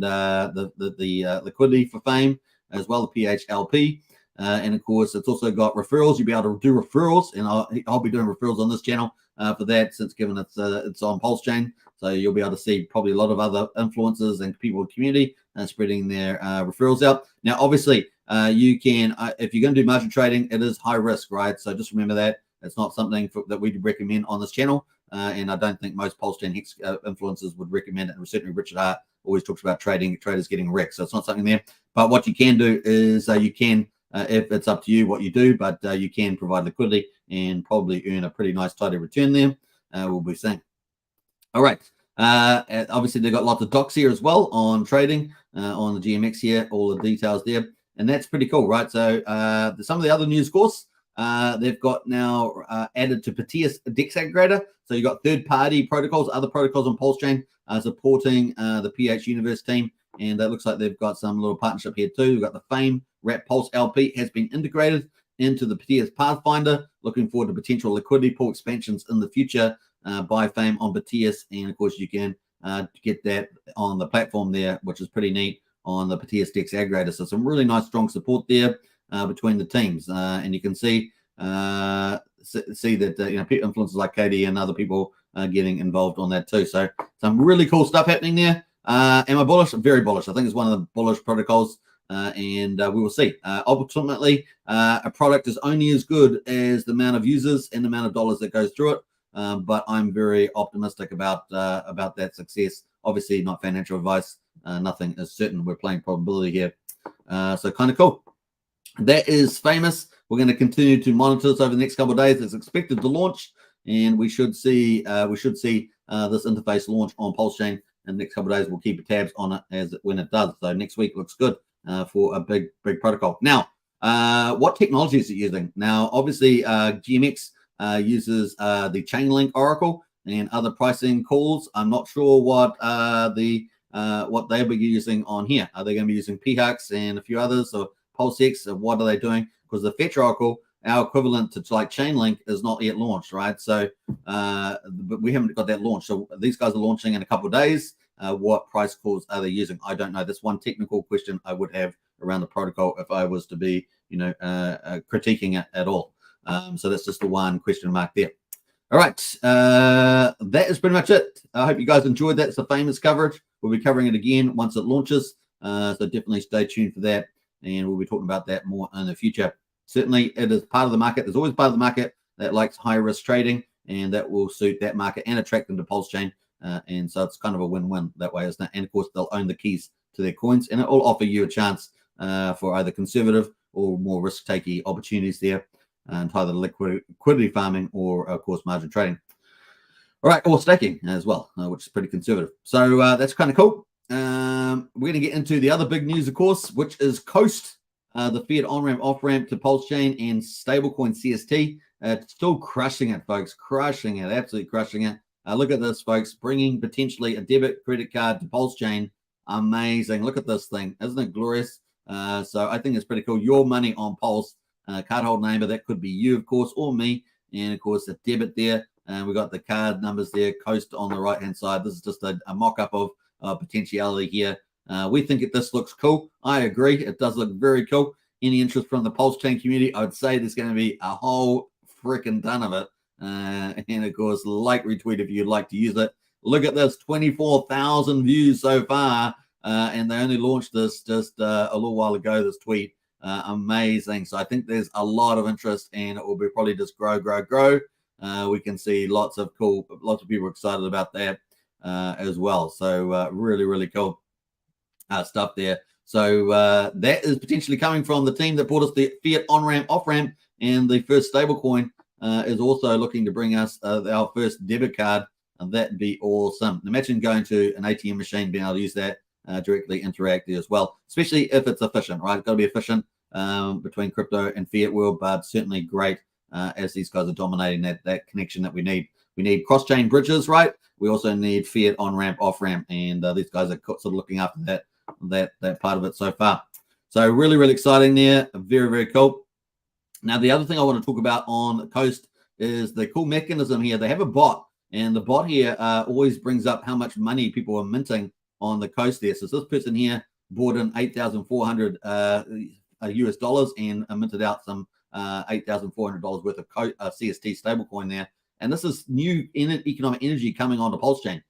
the liquidity for Phame as well, the PHLP. And of course, it's also got referrals. You'll be able to do referrals, and I'll be doing referrals on this channel for that, since given it's on Pulsechain. So you'll be able to see probably a lot of other influencers and people in the community spreading their referrals out. Now, obviously, you can, if you're going to do margin trading, it is high risk, right? So just remember that it's not something that we recommend on this channel. And I don't think most Pulsechain Hex influencers would recommend it. And certainly Richard Hart always talks about traders getting wrecked. So it's not something there. But what you can do is you can, if it's up to you what you do, but you can provide liquidity and probably earn a pretty nice tidy return there. We'll be seeing. All right. Obviously, they've got lots of docs here as well on trading on the GMX here, all the details there. And that's pretty cool, right? So some of the other news, of course, they've got now added to Phamous DEX aggregator. So you've got third-party protocols, other protocols on Pulsechain supporting the PH Universe team. And that looks like they've got some little partnership here too. We've got the Phame Wrap Pulse LP has been integrated into the Phamous Pathfinder. Looking forward to potential liquidity pool expansions in the future by Phame on Phamous. And of course, you can get that on the platform there, which is pretty neat, on the Phamous DEX aggregator. So some really nice, strong support there between the teams. And you can see that influencers like Katie and other people getting involved on that too. So some really cool stuff happening there. Am I bullish? Very bullish. I think it's one of the bullish protocols, and we will see. Ultimately, a product is only as good as the amount of users and the amount of dollars that goes through it. But I'm very optimistic about that success. Obviously, not financial advice. Nothing is certain. We're playing probability here. So kind of cool. That is Phamous. We're going to continue to monitor this over the next couple of days. It's expected to launch, and we should see this interface launch on Pulsechain in the next couple of days. We'll keep tabs on it when it does. So next week looks good for a big protocol. Now, what technology is it using? Now, obviously, GMX uses the Chainlink Oracle and other pricing calls. I'm not sure what they'll be using on here. Are they going to be using PHUX and a few others, or PulseX? Or what are they doing? Because the Fetch Oracle, our equivalent to like Chainlink, is not yet launched, right? So, but we haven't got that launched. So these guys are launching in a couple of days. What price calls are they using? I don't know. That's one technical question I would have around the protocol if I was to be, critiquing it at all. So that's just the one question mark there. All right, that is pretty much it. I hope you guys enjoyed that. It's a Phamous coverage. We'll be covering it again once it launches. So definitely stay tuned for that, and we'll be talking about that more in the future. Certainly, it is part of the market. There's always part of the market that likes high risk trading, and that will suit that market and attract them to Pulsechain. And so it's kind of a win-win that way, isn't it? And of course, they'll own the keys to their coins, and it will offer you a chance for either conservative or more risk-taking opportunities there, and either liquidity farming or, of course, margin trading. All right, or staking as well, which is pretty conservative. So that's kind of cool. We're going to get into the other big news, of course, which is Coast, the fiat on-ramp, off-ramp to Pulsechain and stablecoin CST. Still crushing it, folks. Crushing it. Absolutely crushing it. Look at this, folks. Bringing potentially a debit credit card to Pulsechain. Amazing. Look at this thing. Isn't it glorious? So I think it's pretty cool. Your money on Pulse. Cardholder name, that could be you, of course, or me. And, of course, the debit there. And we got the card numbers there. Coast on the right-hand side. This is just a mock-up of potentiality here. We think this looks cool. I agree. It does look very cool. Any interest from the Pulsechain community, I would say there's going to be a whole freaking ton of it. And, of course, retweet if you'd like to use it. Look at this, 24,000 views so far. And they only launched this just a little while ago, this tweet. Amazing. So I think there's a lot of interest, and it will be probably just grow. We can see lots of people excited about that as well. So really cool stuff there. So that is potentially coming from the team that brought us the fiat on-ramp, off-ramp, and the first stablecoin is also looking to bring us our first debit card. That'd be awesome. Imagine going to an ATM machine, being able to use that directly interact as well, especially if it's efficient, right? It's got to be efficient between crypto and fiat world, but certainly great as these guys are dominating that connection that we need. We need cross-chain bridges, right? We also need fiat on-ramp, off-ramp, and these guys are sort of looking after that part of it so far. So really exciting there. Very cool. Now, the other thing I want to talk about on Coast is the cool mechanism here. They have a bot, and the bot here always brings up how much money people are minting on the Coast there. So this person here bought in 8,400 US dollars and minted out some $8,400 worth of CST stablecoin there. And this is new economic energy coming onto Pulsechain.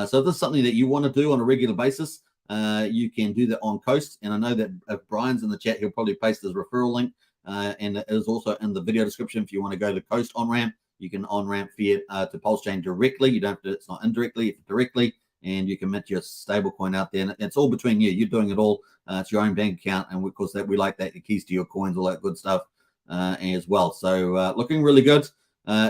So if this is something that you want to do on a regular basis, you can do that on Coast. And I know that if Brian's in the chat, he'll probably paste his referral link. And it is also in the video description. If you want to go to Coast on-ramp, you can on-ramp fiat to Pulsechain directly. You don't have to, it's not indirectly, it's directly. And you can mint your stablecoin out there. And it's all between you. You're doing it all. It's your own bank account. And of course, we like that. The keys to your coins, all that good stuff as well. So looking really good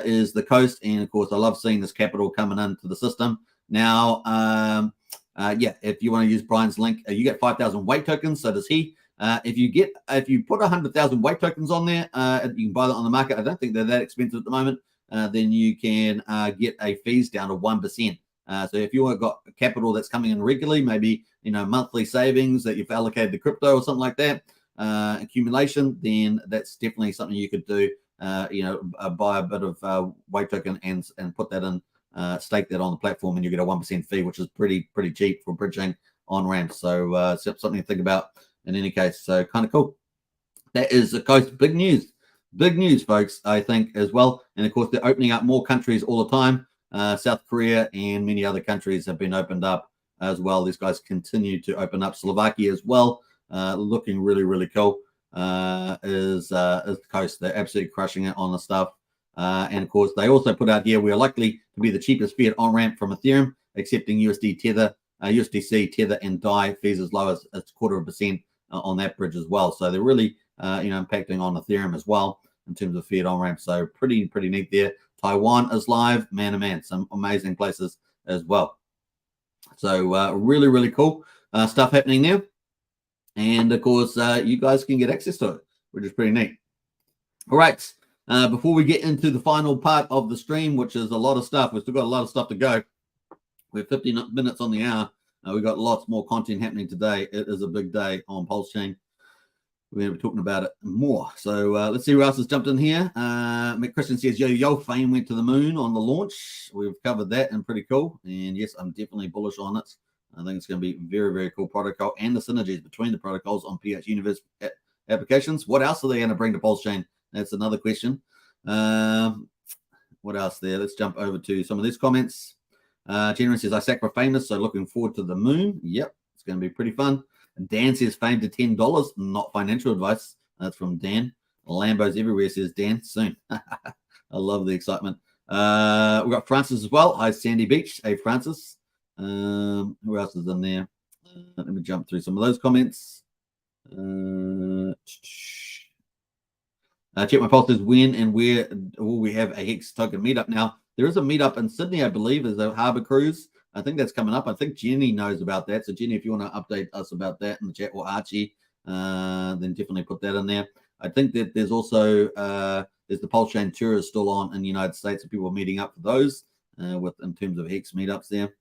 is the Coast. And of course, I love seeing this capital coming into the system. Now, if you want to use Brian's link, you get 5,000 weight tokens. So does he. If you put 100,000 weight tokens on there, you can buy that on the market. I don't think they're that expensive at the moment. Then you can get a fees down to 1%. So if you've got capital that's coming in regularly, maybe monthly savings that you've allocated to crypto or something like that, accumulation, then that's definitely something you could do. Buy a bit of weight token and put that in, stake that on the platform, and you get a 1% fee, which is pretty cheap for bridging on ramps. So something to think about in any case. So kind of cool. That is the Coast. Big news, folks, I think, as well. And of course, they're opening up more countries all the time. South Korea and many other countries have been opened up as well. These guys continue to open up. Slovakia as well, looking really cool. Is the Coast. They're absolutely crushing it on the stuff. And of course, they also put out here, we are likely to be the cheapest fiat on-ramp from Ethereum, accepting USD Tether, USDC Tether and DAI fees as low as 0.25% on that bridge as well. So they're really impacting on Ethereum as well in terms of fiat on-ramp. So pretty neat there. Taiwan is live, man. Some amazing places as well. So really cool stuff happening there. And of course, you guys can get access to it, which is pretty neat. All right. Before we get into the final part of the stream, which is a lot of stuff, we've still got a lot of stuff to go. We're 15 minutes on the hour. We've got lots more content happening today. It is a big day on Pulsechain. We're going to be talking about it more. So let's see who else has jumped in here. Christian says, yo, Phame went to the moon on the launch. We've covered that and pretty cool. And yes, I'm definitely bullish on it. I think it's going to be very cool protocol, and the synergies between the protocols on PH Universe applications. What else are they going to bring to Pulsechain? That's another question. What else there? Let's jump over to some of these comments. General says, I sack for Phamous, so looking forward to the moon. Yep, it's going to be pretty fun. Dan says Phame to $10, not financial advice. That's from Dan. Lambos everywhere, says Dan. Soon. I love the excitement. We've got Francis as well. Hi, Sandy Beach. Hey, Francis. Who else is in there? Let me jump through some of those comments. Check my pulse says, when and where will we have a Hex token meetup? Now, there is a meetup in Sydney, I believe, is a Harbour Cruise. I think that's coming up. I think Jenny knows about that. So, Jenny, if you want to update us about that in the chat, or Archie, then definitely put that in there. I think that there's also there's the Pulsechain tour is still on in the United States, so people are meeting up for those in terms of Hex meetups there.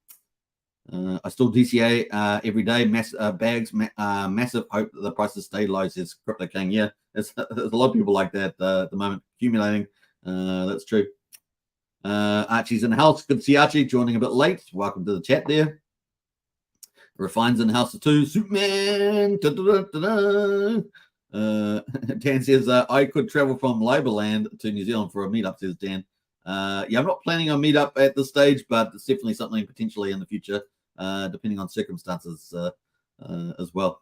I still DCA every day. Massive hope that the prices stay low, says Crypto King. Yeah, there's a lot of people like that at the moment accumulating. That's true. Archie's in the house. Good to see Archie joining a bit late. Welcome to the chat there. Refine's in the house too. Superman. Dan says, I could travel from Labourland to New Zealand for a meetup, says Dan. Yeah, I'm not planning on meetup at this stage, but it's definitely something potentially in the future, depending on circumstances as well.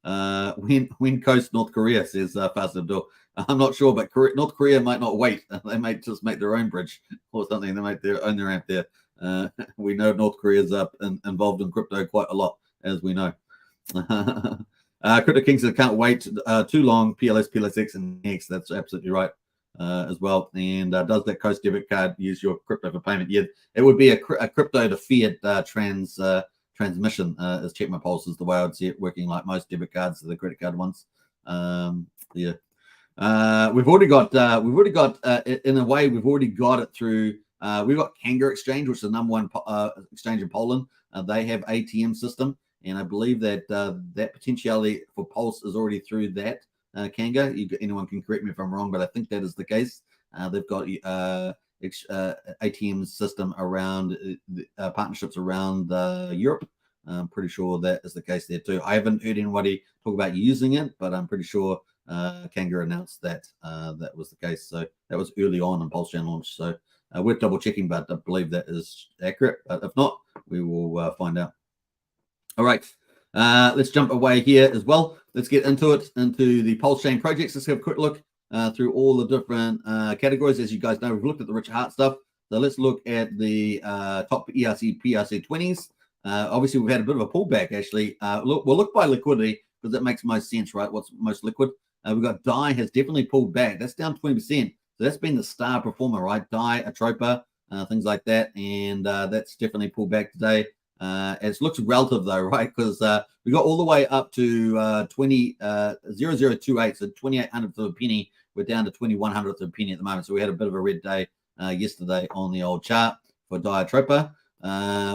When coast North Korea, says Fast Abdul. I'm not sure, but North Korea might not wait. They might just make their own bridge or something. They might own their ramp there. We know North Korea is involved in crypto quite a lot, as we know. Crypto King says, can't wait too long. PLS, PLSX, and Hex. That's absolutely right as well. And does that Coast debit card use your crypto for payment? Yeah, it would be a crypto to fiat transmission. As Check My Pulse is the way I would see it working, like most debit cards, the credit card ones. Yeah. We've already got in a way, we've already got it through. We've got Kanga Exchange, which is the number one exchange in Poland. They have ATM system, and I believe that that potentiality for Pulse is already through that Kanga. Anyone can correct me if I'm wrong, but I think that is the case. They've got ATM system around partnerships around Europe. I'm pretty sure that is the case there too. I haven't heard anybody talk about using it, but I'm pretty sure Kanga announced that that was the case. So that was early on in Pulsechain launch. So we're double checking, but I believe that is accurate. But if not, we will find out. All right, let's jump away here as well. Let's get into it, into the Pulsechain projects. Let's have a quick look through all the different categories. As you guys know, we've looked at the Rich Heart stuff. So let's look at the top ERC, PRC 20s. Obviously, we've had a bit of a pullback, actually. We'll look by liquidity because that makes most sense, right? What's most liquid? We've got DAI has definitely pulled back. That's down 20%. So that's been the star performer, right? DAI, Atropa, things like that. And that's definitely pulled back today. It looks relative, though, right? Because we got all the way up to 0.0028, so 2800th of a penny. We're down to 2100th of a penny at the moment. So we had a bit of a red day yesterday on the old chart for DAI, Atropa.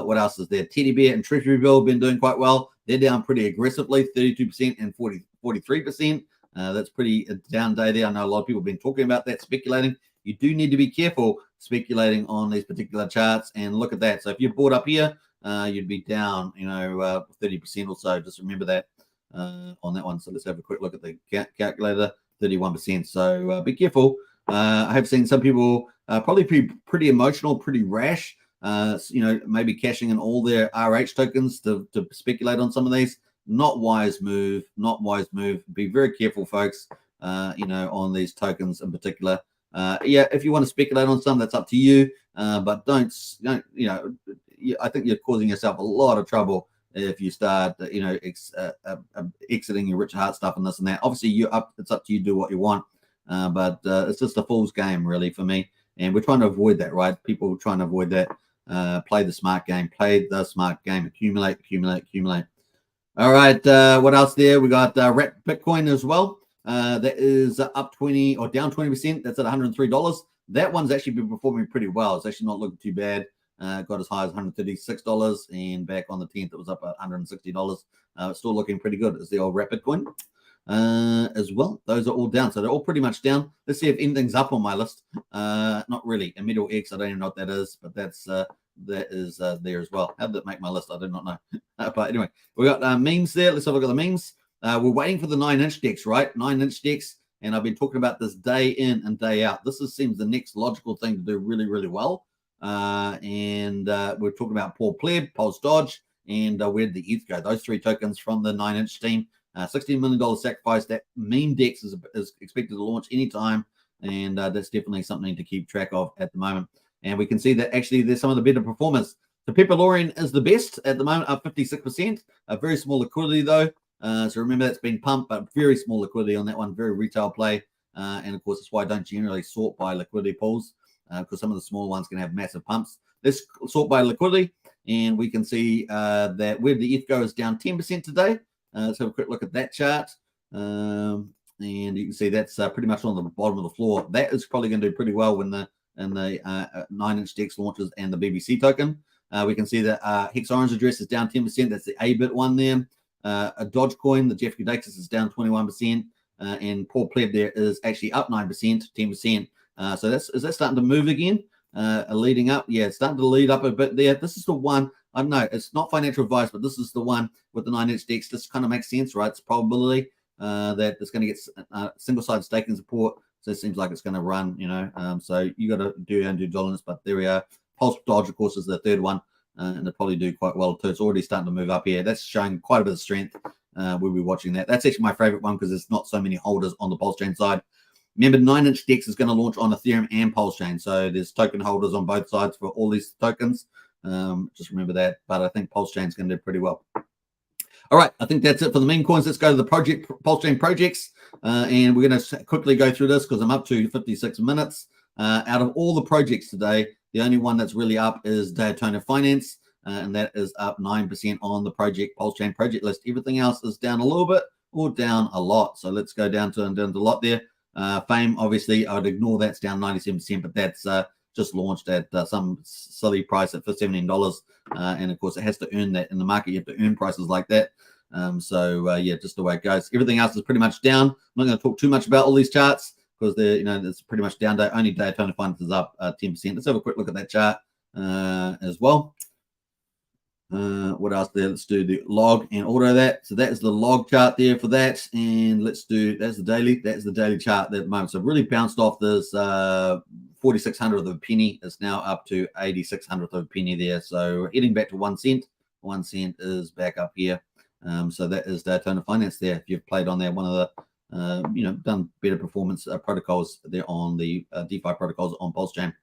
What else is there? Teddy Bear and Treasury Bill have been doing quite well. They're down pretty aggressively, 32% and 43%. That's pretty down day there. I know a lot of people have been talking about that, speculating. You do need to be careful speculating on these particular charts and look at that. So if you're bought up here, you'd be down, 30% or so. Just remember that on that one. So let's have a quick look at the calculator, 31%. So be careful. I have seen some people probably pretty emotional, pretty rash. Maybe cashing in all their RH tokens to speculate on some of these. Not wise move. Be very careful, folks. On these tokens in particular. If you want to speculate on some, that's up to you. But don't. I think you're causing yourself a lot of trouble if you start, exiting your Rich Heart stuff and this and that. Obviously, it's up to you. Do what you want. But it's just a fool's game, really, for me. And we're trying to avoid that, right? People are trying to avoid that. Play the smart game. Accumulate. All right. What else there? We got Wrap Bitcoin as well. That is up 20 or down 20%. That's at $103. That one's actually been performing pretty well. It's actually not looking too bad. Got as high as $136, and back on the 10th, it was up at $160. It's still looking pretty good. It's the old Wrap Bitcoin as well. Those are all down. So they're all pretty much down. Let's see if anything's up on my list. Not really. A Middle X, I don't even know what that is, but that is there as well. How did that make my list? I do not know. But anyway, we got memes there. Let's have a look at the memes. We're waiting for the 9-inch decks, right? 9-inch decks. And I've been talking about this day in and day out. This seems the next logical thing to do really, really well. And we're talking about Paul Pleb, Pulse Dodge, and where did the ETH go? Those three tokens from the 9-inch team. $16 million sacrifice. That meme dex is expected to launch anytime. And that's definitely something to keep track of at the moment. And we can see that actually there's some of the better performers. So Pepperlorian is the best at the moment, up 56%. A very small liquidity though. So remember that's been pumped, but very small liquidity on that one, very retail play. And of course, that's why I don't generally sort by liquidity pools, because some of the small ones can have massive pumps. Let's sort by liquidity, and we can see that where the ETH go is down 10% today. Let's have a quick look at that chart. And you can see that's pretty much on the bottom of the floor. That is probably going to do pretty well when the 9-inch DEX launches and the BBC token. We can see that Hex Orange address is down 10%. That's the A-bit one there. A Dogecoin, the Jeff Kudakis is down 21%. And Paul Pleb there is actually up 9%, 10%. So is that starting to move again? Leading up? Yeah, it's starting to lead up a bit there. This is the one, I don't know, it's not financial advice, but this is the one with the 9-inch DEX. This kind of makes sense, right? It's probability that it's going to get single-sided staking support. So it seems like it's going to run, you know. So you got to do due diligence, but there we are. Pulse Dodge, of course, is the third one, and they'll probably do quite well too. It's already starting to move up here. That's showing quite a bit of strength. We'll be watching that. That's actually my favorite one because there's not so many holders on the Pulsechain side. Remember, 9-inch DEX is going to launch on Ethereum and Pulsechain, so there's token holders on both sides for all these tokens. Just remember that. But I think Pulsechain is going to do pretty well. All right, I think that's it for the meme coins. Let's go to the Pulsechain projects, and we're going to quickly go through this because I'm up to 56 minutes. Out of all the projects today, the only one that's really up is Daytona Finance, and that is up 9% on the Pulsechain project list. Everything else is down a little bit or down a lot. So let's go down to a lot there. Phame, obviously, I would ignore that's down 97%, but that's just launched at some silly price at $17. And of course, it has to earn that in the market. You have to earn prices like that. Yeah, just the way it goes. Everything else is pretty much down. I'm not going to talk too much about all these charts because they're, you know, it's pretty much down. Only Daytona Finance is up 10%. Let's have a quick look at that chart as well. What else there? Let's do the log and auto that. So that is the log chart there for that. And let's do, that's the daily chart at the moment. So really bounced off this 4600th of a penny. It's now up to 8600th of a penny there. So heading back to 1 cent. 1 cent is back up here. So that is Daytona Finance there. If you've played on there, one of the done better performance protocols there on the DeFi protocols on Pulsechain.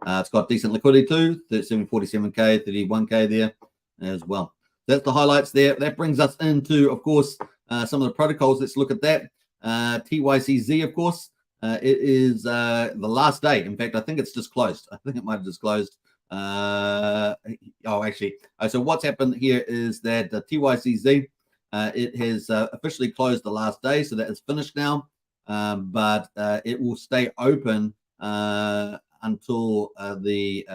It's got decent liquidity too, 3747k, 31k there as well. That's the highlights there. That brings us into, of course, some of the protocols. Let's look at that. TYCZ, of course, it is the last day. In fact, I think it's just closed. I think it might have just closed. So what's happened here is that the TYCZ, it has officially closed the last day, so that is finished now. But it will stay open until the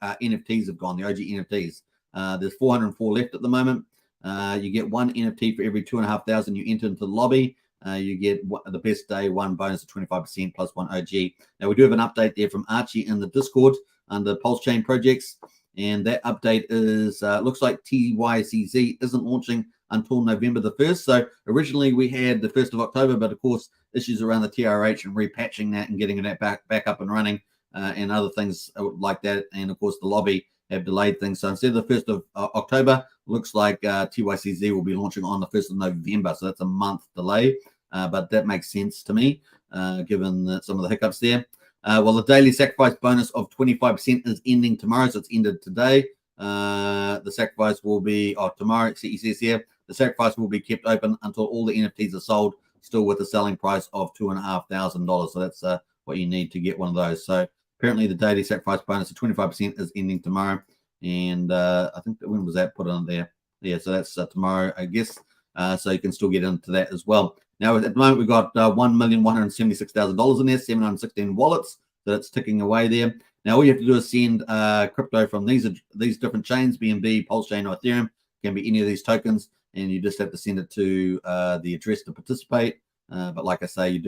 NFTs have gone, the OG NFTs. There's 404 left at the moment. You get 1 NFT for every 2,500 you enter into the lobby. You get the best day 1 bonus of 25% plus 1 OG. Now, we do have an update there from Archie in the Discord under Pulsechain projects. And that update is, looks like TYCZ isn't launching until November the 1st. So originally we had the 1st of October, but of course, issues around the TRH and repatching that and getting it back up and running and other things like that. And of course, the lobby have delayed things. So instead of the 1st of October, looks like TYCZ will be launching on the 1st of November. So that's a month delay, but that makes sense to me, given some of the hiccups there. Well, the daily sacrifice bonus of 25% is ending tomorrow, so it's ended today. The sacrifice will be tomorrow. It says here the sacrifice will be kept open until all the NFTs are sold, still with a selling price of $2,500. So that's what you need to get one of those. So apparently, the daily sacrifice bonus of 25% is ending tomorrow, and I think when was that put on there? Yeah, so that's tomorrow, I guess. So you can still get into that as well. Now, at the moment, we've got $1,176,000 in there, 716 wallets. So that's ticking away there. Now, all you have to do is send crypto from these different chains, BNB, Pulsechain, or Ethereum. Can be any of these tokens, and you just have to send it to the address to participate. But like I say,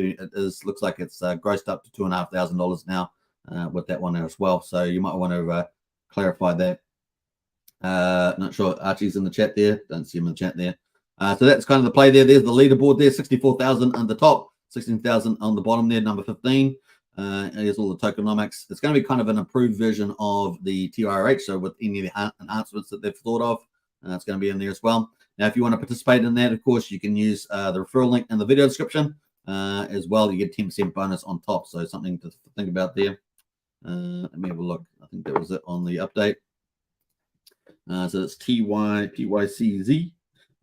looks like it's grossed up to $2,500 now with that one there as well. So you might want to clarify that. Not sure. Archie's in the chat there. Don't see him in the chat there. So that's kind of the play there. There's the leaderboard there, 64,000 on the top, 16,000 on the bottom there, number 15. Here's all the tokenomics. It's going to be kind of an improved version of the TRH, so with any of the enhancements that they've thought of, it's going to be in there as well. Now, if you want to participate in that, of course, you can use the referral link in the video description as well. You get 10% bonus on top, so something to think about there. Let me have a look. I think that was it on the update. So it's PYCZ.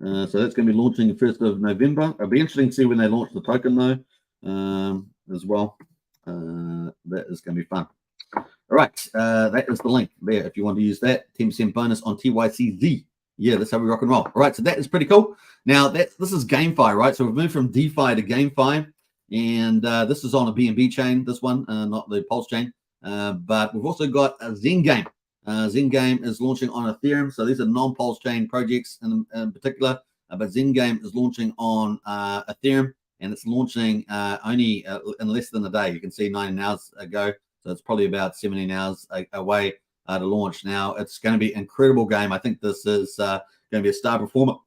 So that's going to be launching the 1st of November. It'll be interesting to see when they launch the token, though, as well. That is going to be fun. All right, that is the link there if you want to use that. 10% bonus on TYCZ. Yeah, that's how we rock and roll. All right, so that is pretty cool. Now, this is GameFi, right? So we've moved from DeFi to GameFi, and this is on a BNB chain, this one, not the Pulse chain. But we've also got a Zengame. Zengame is launching on Ethereum. So these are non-Pulse chain projects in particular. But Zengame is launching on Ethereum, and it's launching only in less than a day. You can see 19 hours ago. So it's probably about 17 hours away to launch. Now, it's going to be an incredible game. I think this is going to be a star performer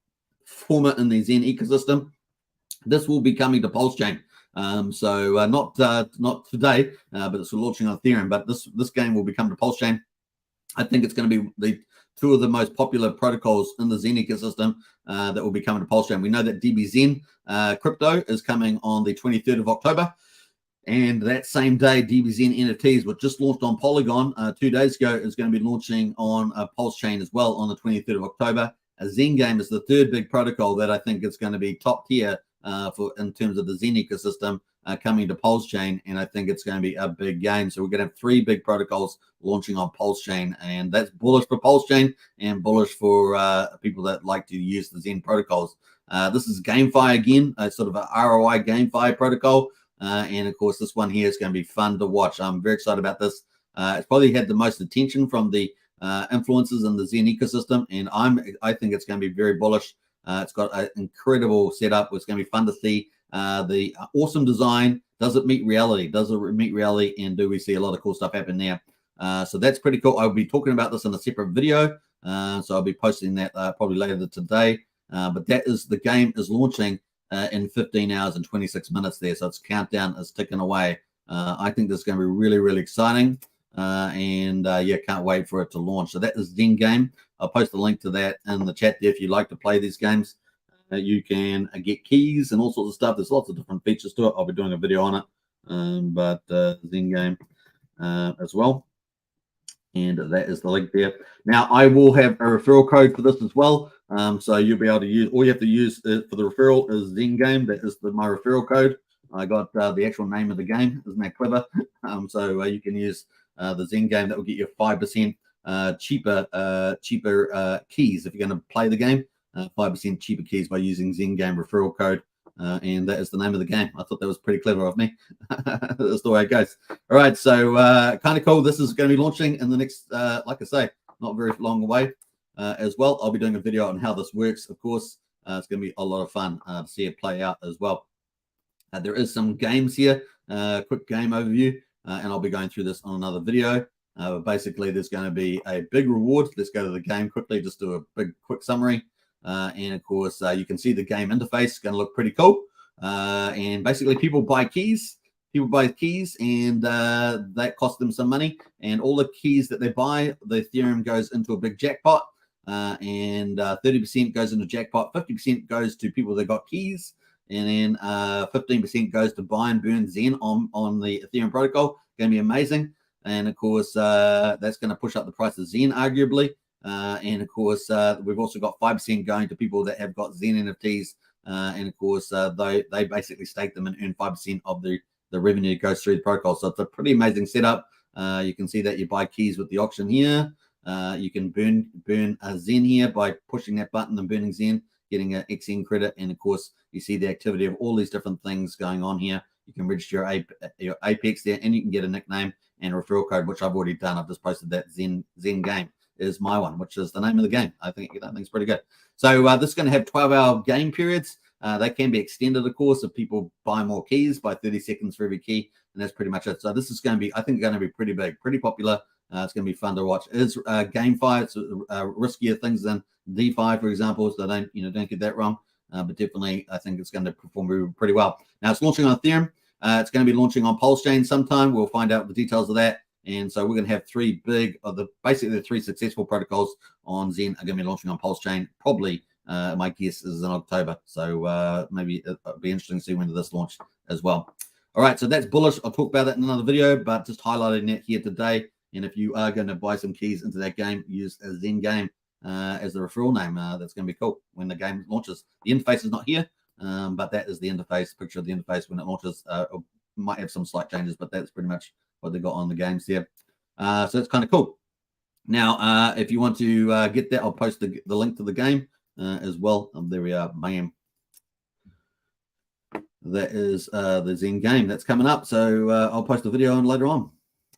in the Zen ecosystem. This will be coming to Pulse chain. So not today, but it's launching on Ethereum. But this game will be coming to Pulse chain. I think it's going to be the two of the most popular protocols in the Zen ecosystem that will be coming to Pulse chain. We know that DBZen crypto is coming on the 23rd of October. And that same day, DBZen NFTs, which just launched on Polygon 2 days ago, is going to be launching on Pulse chain as well on the 23rd of October. Zengame is the third big protocol that I think is going to be top tier in terms of the Zen ecosystem coming to Pulse chain, and I think it's going to be a big game. So we're going to have 3 big protocols launching on Pulse chain, and that's bullish for Pulse chain and bullish for people that like to use the Zen protocols. This is GameFi again, a sort of an ROI GameFi protocol. And of course, this one here is going to be fun to watch. I'm very excited about this. It's probably had the most attention from the influencers in the Zen ecosystem, and I think it's going to be very bullish. It's got an incredible setup. It's going to be fun to see the awesome design. Does it meet reality? Does it meet reality? And do we see a lot of cool stuff happen there? So that's pretty cool. I'll be talking about this in a separate video. So I'll be posting that probably later today. But the game is launching in 15 hours and 26 minutes there. So its countdown is ticking away. I think this is going to be really, really exciting. Yeah, can't wait for it to launch. So that is Zengame. I'll post a link to that in the chat there if you like to play these games. You can get keys and all sorts of stuff. There's lots of different features to it. I'll be doing a video on it. But Zengame as well. And that is the link there. Now, I will have a referral code for this as well. So you'll be able to use, all you have to use for the referral is Zengame. That is my referral code. I got the actual name of the game. Isn't that clever? So you can use the Zengame. That will get you 5% cheaper keys if you're going to play the game. 5% cheaper keys by using Zengame referral code. And that is the name of the game. I thought that was pretty clever of me. That's the way it goes. All right, so kind of cool. This is going to be launching in the next, like I say, not very long away as well. I'll be doing a video on how this works, of course. It's going to be a lot of fun to see it play out as well. There is some games here, quick game overview, and I'll be going through this on another video. Basically, there's going to be a big reward. Let's go to the game quickly, just do a big quick summary. And of course, you can see the game interface. It's going to look pretty cool. And basically, people buy keys. People buy keys, and that costs them some money. And all the keys that they buy, the Ethereum goes into a big jackpot. And 30% goes into jackpot. 50% goes to people that got keys. And then 15% goes to buy and burn Zen on the Ethereum protocol. Going to be amazing. And of course, that's going to push up the price of Zen, arguably. And of course, we've also got 5% going to people that have got Zen NFTs. And of course, they basically stake them and earn 5% of the revenue that goes through the protocol. So it's a pretty amazing setup. You can see that you buy keys with the auction here. You can burn a Zen here by pushing that button and burning Zen, getting an XN credit. And of course, you see the activity of all these different things going on here. You can register your Apex there, and you can get a nickname and a referral code, which I've already done. I've just posted that Zen game is my one, which is the name of the game. I think it's pretty good. So this is going to have 12-hour game periods. They can be extended, of course, if people buy more keys by 30 seconds for every key, and that's pretty much it. So this is going to be, I think, going to be pretty big, pretty popular. It's going to be fun to watch. It is GameFi. It's riskier things than DeFi, for example. So don't get that wrong. But definitely, I think it's going to perform pretty well. Now it's launching on Ethereum. It's going to be launching on Pulsechain sometime. We'll find out the details of that. And so we're going to have basically the 3 successful protocols on Zen are going to be launching on Pulsechain. Probably, my guess is in October. So maybe it'll be interesting to see when this launch as well. All right, so that's bullish. I'll talk about that in another video, but just highlighting it here today. And if you are going to buy some keys into that game, use a Zen game. as the referral name. That's going to be cool when the game launches. The interface is not here, but that is the interface, picture of the interface when it launches. It might have some slight changes, but that's pretty much what they got on the games there. So it's kind of cool. Now, if you want to get that, I'll post the link to the game as well. There we are, bam. That is the Zen game that's coming up. So I'll post a video on later on.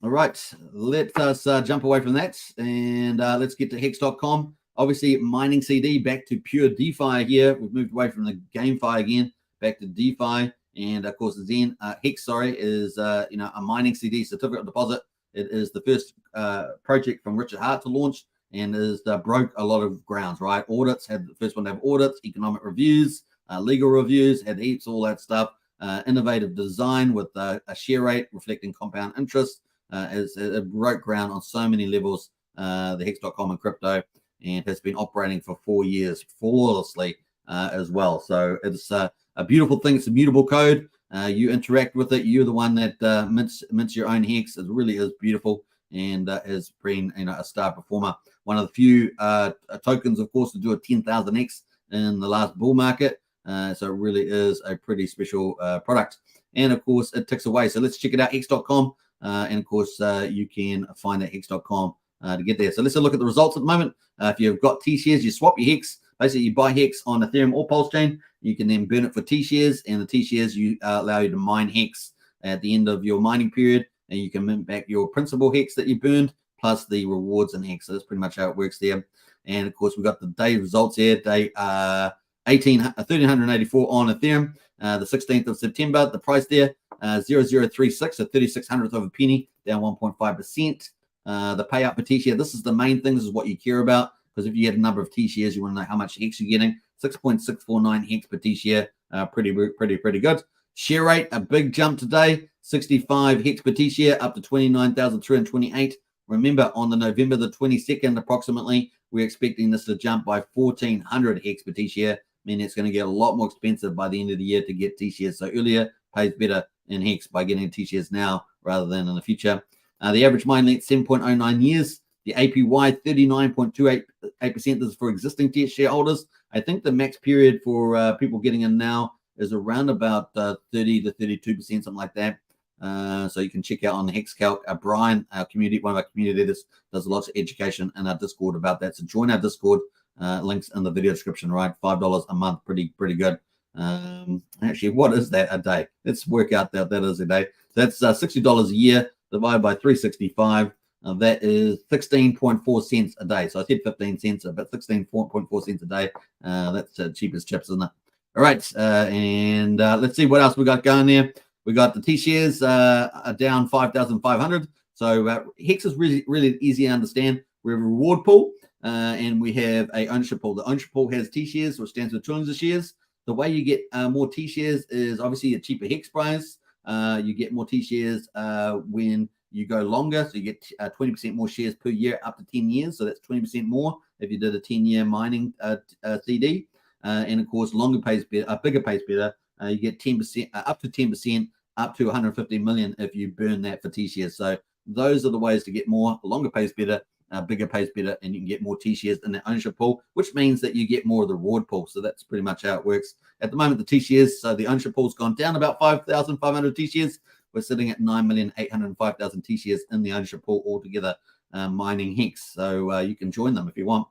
All right, let us jump away from that and let's get to Hex.com. Obviously, mining CD back to pure DeFi here. We've moved away from the GameFi again, back to DeFi. And of course, Zen Hex, is a mining CD certificate deposit. It is the first project from Richard Hart to launch and is broke a lot of grounds, right? Audits, had the first one to have audits, economic reviews, legal reviews, had heaps, all that stuff. Innovative design with a share rate reflecting compound interest. It broke ground on so many levels, the Hex.com and crypto, and has been operating for 4 years flawlessly as well. So it's a beautiful thing. It's a mutable code. You interact with it. You're the one that mints your own Hex. It really is beautiful and has been a star performer. One of the few tokens, of course, to do a 10,000x in the last bull market. So it really is a pretty special product. And of course, it ticks away. So let's check it out, Hex.com. And of course, you can find that Hex.com to get there. So let's look at the results at the moment. If you've got T shares, you swap your Hex. Basically, you buy Hex on Ethereum or Pulsechain. You can then burn it for T shares, and the T shares allow you to mine Hex at the end of your mining period, and you can mint back your principal Hex that you burned plus the rewards in Hex. So that's pretty much how it works there. And of course, we've got the day results here. Day 1384 on Ethereum, the 16th of September. The price there 0036, so 3600th of a penny, down 1.5%. The payout per T share. This is the main thing. This is what you care about, because if you get a number of T shares, you want to know how much Hex you're getting. 6.649 Hex per T share, pretty good. Share rate, a big jump today, 65 Hex per T share, up to 29,328. Remember, on the November the 22nd, approximately, we're expecting this to jump by 1,400 Hex per T share, meaning it's going to get a lot more expensive by the end of the year to get T shares. So earlier pays better in Hex by getting T shares now rather than in the future. The average mine length, 7.09 years. The APY, 39.28%. This is for existing tier shareholders. I think the max period for people getting in now is around about 30 to 32%, something like that. So you can check out on the Hex Calc. Brian, one of our community editors, does lots of education in our Discord about that. So join our Discord. Links in the video description, right? $5 a month, pretty good. Actually, what is that a day? Let's work out that is a day. That's $60 a year divided by 365. That is 16.4 cents a day. So I said 15 cents, but 16.4 cents a day. That's cheap as chips, isn't it? All right, and let's see what else we got going there. We got the T shares are down 5,500. So Hex is really easy to understand. We have a reward pool and we have a ownership pool. The ownership pool has T shares, which stands for trillions of shares. The way you get more T shares is obviously a cheaper Hex price. You get more T shares when you go longer. So you get 20% more shares per year up to 10 years. So that's 20% more if you did a 10-year mining CD. And of course, longer pays better, bigger pays better. You get 10%, up to 10%, up to 150 million if you burn that for T shares. So those are the ways to get more. Longer pays better, bigger pays better, and you can get more T shares in the ownership pool, which means that you get more of the reward pool. So that's pretty much how it works. At the moment, the T shares, so the ownership pool's gone down about 5,500 T shares. We're sitting at 9,805,000 T shares in the ownership pool altogether, mining Hex. So you can join them if you want.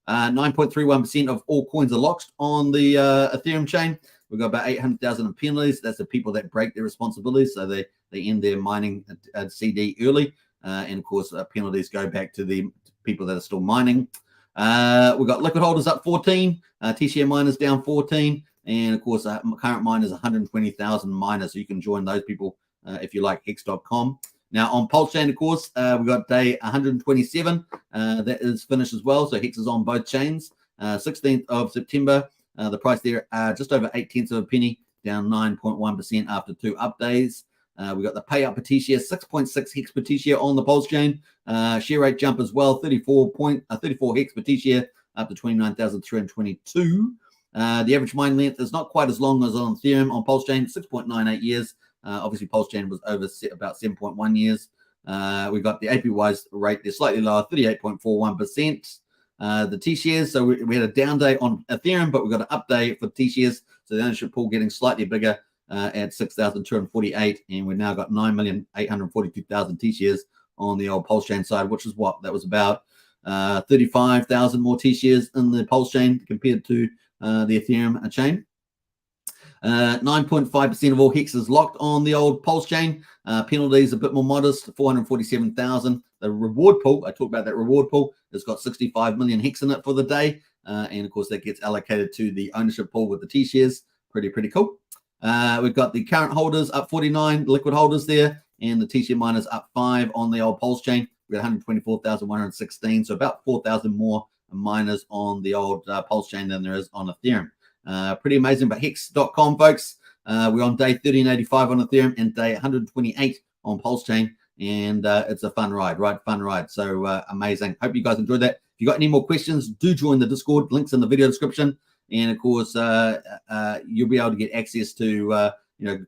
9.31% of all coins are locked on the Ethereum chain. We've got about 800,000 in penalties. That's the people that break their responsibilities. So they end their mining CD early. And of course, penalties go back to the people that are still mining. We've got liquid holders up 14, TCM miners down 14. And of course, current mine is 120,000 miners. So you can join those people if you like Hex.com. Now on Pulsechain, of course, we've got day 127. That is finished as well. So Hex is on both chains. 16th of September, the price there just over 8 of a penny, down 9.1% after 2 up days. We've got the payout per T share, 6.6 Hex per T share on the Pulsechain. Share rate jump as well, 34 Hex per T share, up to 29,322. The average mine length is not quite as long as on Ethereum. On Pulsechain, 6.98 years. Obviously, Pulsechain was over about 7.1 years. We got the APY rate, they're slightly lower, 38.41%. the T-shares. So we had a down day on Ethereum, but we got an up day for T-shares. So the ownership pool getting slightly bigger at 6,248, and we've now got 9,842,000 T-shares on the old Pulsechain side, which is what that was about 35,000 more T-shares in the Pulsechain compared to the Ethereum chain. 9.5% of all hexes locked on the old Pulsechain. Penalties a bit more modest, 447,000. The reward pool, I talked about that reward pool, has got 65 million hex in it for the day. And of course, that gets allocated to the ownership pool with the T-shares. Pretty cool. We've got the current holders up 49, liquid holders there, and the T-share miners up 5 on the old Pulsechain. We got 124,116, so about 4,000 more miners on the old Pulsechain than there is on Ethereum. Pretty amazing. But Hex.com, folks, we're on day 1385 on Ethereum and day 128 on Pulsechain, and it's a fun ride, right? Fun ride. So amazing. Hope you guys enjoyed that. If you got any more questions, do join the Discord. Links in the video description. And of course, you'll be able to get access to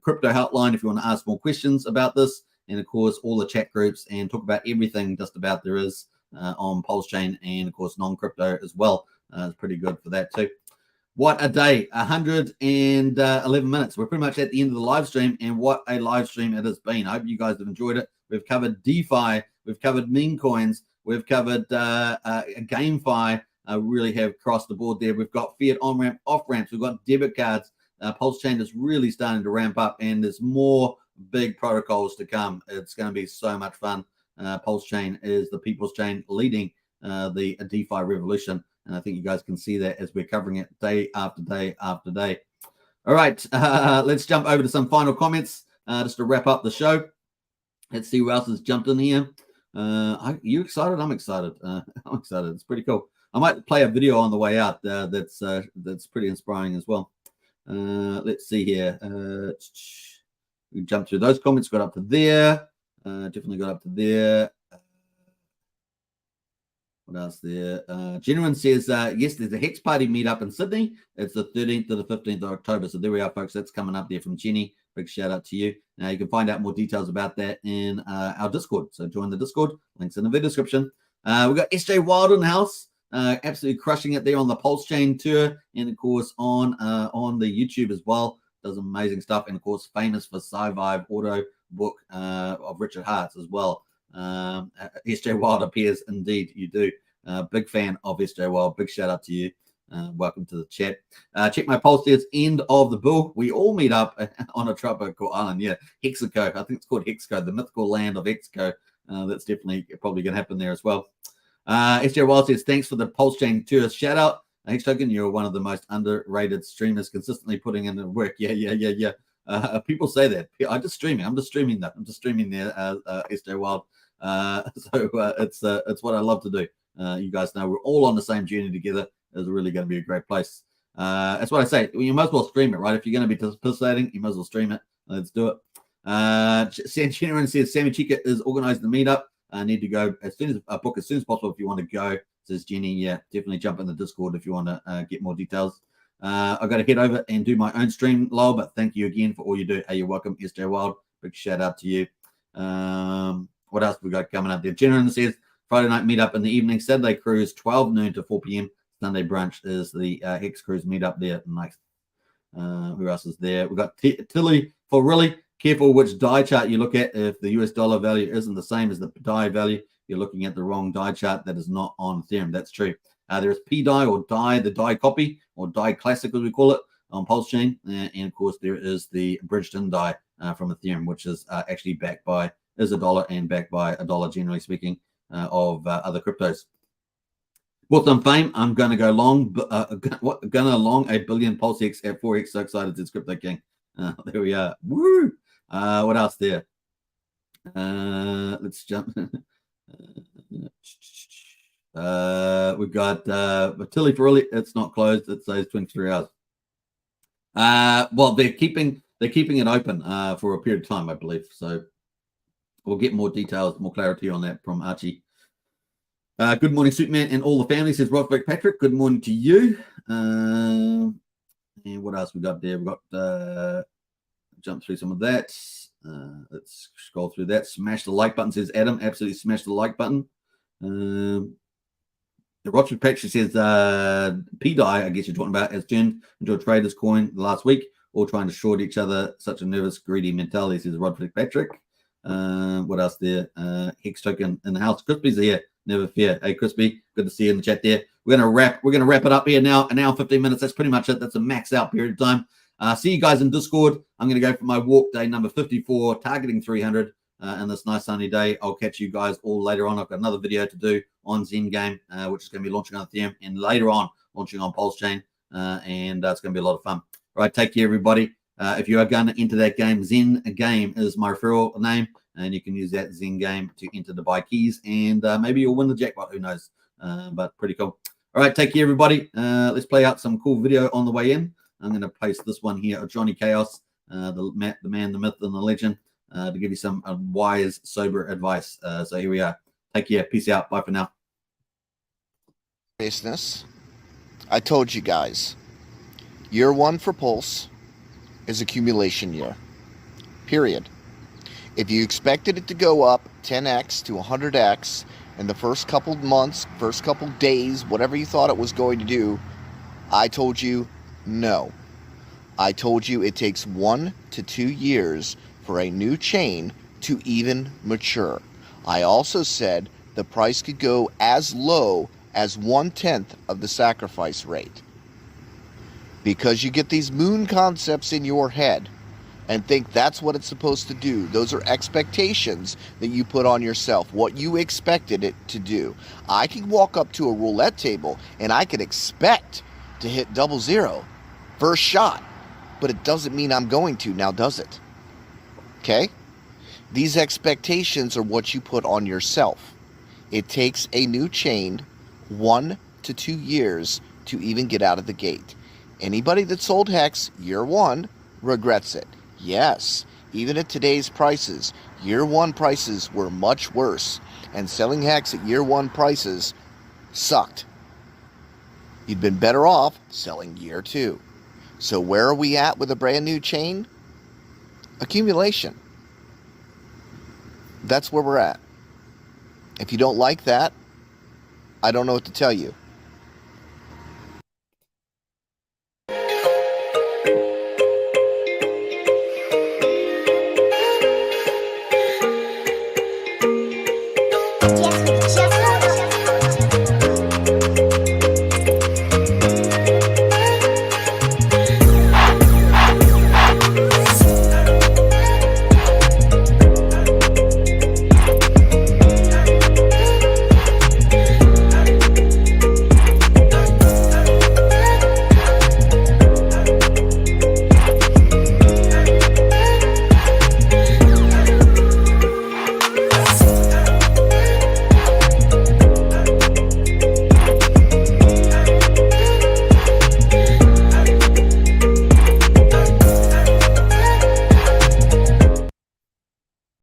crypto helpline if you want to ask more questions about this. And of course, all the chat groups and talk about everything just about there is on Pulsechain, and of course, non-crypto as well. It's pretty good for that too. What a day, 111 minutes. We're pretty much at the end of the live stream, and what a live stream it has been. I hope you guys have enjoyed it. We've covered DeFi, we've covered meme coins, we've covered GameFi. Really have crossed the board there. We've got fiat on-ramp, off-ramps, we've got debit cards. Pulsechain is really starting to ramp up, and there's more big protocols to come. It's going to be so much fun. Pulsechain is the people's chain leading the DeFi revolution. And I think you guys can see that as we're covering it day after day after day. All right, let's jump over to some final comments just to wrap up the show. Let's see who else has jumped in here. You excited? I'm excited. I'm excited. It's pretty cool. I might play a video on the way out that's pretty inspiring as well. Let's see here. We jumped through those comments, got up to there. Definitely got up to there. What else there? Genuine says, yes, there's a Hex Party meetup in Sydney. It's the 13th to the 15th of October. So there we are, folks. That's coming up there from Jenny. Big shout out to you. Now you can find out more details about that in our Discord. So join the Discord. Links in the video description. We've got SJ Wild in the house. Absolutely crushing it there on the Pulsechain tour. And of course on the YouTube as well. Does amazing stuff. And of course famous for Sci-Vibe auto book of Richard Hart's as well. SJ Wild appears indeed you do. Big fan of SJ Wild. Big shout out to you. Welcome to the chat. Check my post. It's end of the bull. We all meet up on a tropical island. Yeah, Hexaco. I think it's called Hexaco, the mythical land of Hexaco. That's definitely probably going to happen there as well. SJ Wild says thanks for the Pulsechain tourist shout out. Hex Token, you're one of the most underrated streamers, consistently putting in the work. Yeah. People say that. I'm just streaming. I'm just streaming there. SJ Wild. It's what I love to do. You guys know we're all on the same journey together. It's really going to be a great place. That's what I say. You might as well stream it, right? If you're going to be participating, you might as well stream it. Let's do it. Sanchino says Sammy Chica is organizing the meetup. I need to go as soon as book as soon as possible if you want to go. Says Jenny. Yeah, definitely jump in the Discord if you want to get more details. I've got to head over and do my own stream, Lowell, but thank you again for all you do. Hey, you're welcome, SJ Wild. Big shout out to you. What else we got coming up there? Jenny says Friday night meetup in the evening. Saturday cruise 12 noon to 4 p.m. Sunday brunch is the Hex Cruise meetup there. Nice. Who else is there? We've got Tilly for really careful which die chart you look at. If the US dollar value isn't the same as the die value, you're looking at the wrong die chart. That is not on Ethereum. That's true. There is PDI or DAI, the DAI copy, or DAI classic as we call it on Pulsechain. And of course, there is the bridged-in DAI from Ethereum, which is actually backed by $1 and backed by $1, generally speaking, of other cryptos. With some Phame, I'm going to go long, long a billion PulseX at 4x. So excited, it's Crypto King. There we are. Woo! What else there? Let's jump. We've got Tilly for really. It's not closed. It says 23 hours. Well, they're keeping it open for a period of time, I believe. So we'll get more details, more clarity on that from Archie. Good morning, Superman and all the family, says Roderick Patrick. Good morning to you. And what else we got there? We've got jump through some of that. Let's scroll through that. Smash the like button, says Adam. Absolutely smash the like button. Rochford Patrick says, PDI, I guess you're talking about, has turned into a trader's coin the last week, all trying to short each other. Such a nervous, greedy mentality, says Rochford Patrick. What else there? Hex Token in the house. Crispy's here. Never fear. Hey, Crispy, good to see you in the chat there. We're gonna wrap it up here now. An hour and 15 minutes. That's pretty much it. That's a max out period of time. See you guys in Discord. I'm gonna go for my walk day number 54, targeting 300. And this nice sunny day. I'll catch you guys all later on. I've got another video to do on Zen Game, which is going to be launching on Ethereum, and later on launching on Pulsechain, and it's going to be a lot of fun. All right, take care, everybody. If you are going to enter that game, Zen Game is my referral name, and you can use that Zen Game to enter to buy keys, and maybe you'll win the jackpot. Who knows? But pretty cool. All right, take care, everybody. Let's play out some cool video on the way in. I'm going to paste this one here of Johnny Chaos, the man, the myth, and the legend. To give you some wise, sober advice. So here we are. Take care. Peace out. Bye for now. Business. I told you guys, year one for Pulse is accumulation year. Period. If you expected it to go up 10x to 100x in the first couple months, first couple days, whatever you thought it was going to do, I told you no. I told you it takes 1 to 2 years for a new chain to even mature. I also said the price could go as low as 1/10 of the sacrifice rate. Because you get these moon concepts in your head and think that's what it's supposed to do. Those are expectations that you put on yourself, what you expected it to do. I can walk up to a roulette table and I can expect to hit 00 first shot, but it doesn't mean I'm going to, now does it? Okay? These expectations are what you put on yourself. It takes a new chain 1 to 2 years to even get out of the gate. Anybody that sold Hex year one regrets it. Yes, even at today's prices, year one prices were much worse, and selling Hex at year one prices sucked. You'd been better off selling year two. So where are we at with a brand new chain? Accumulation. That's where we're at. If you don't like that, I don't know what to tell you.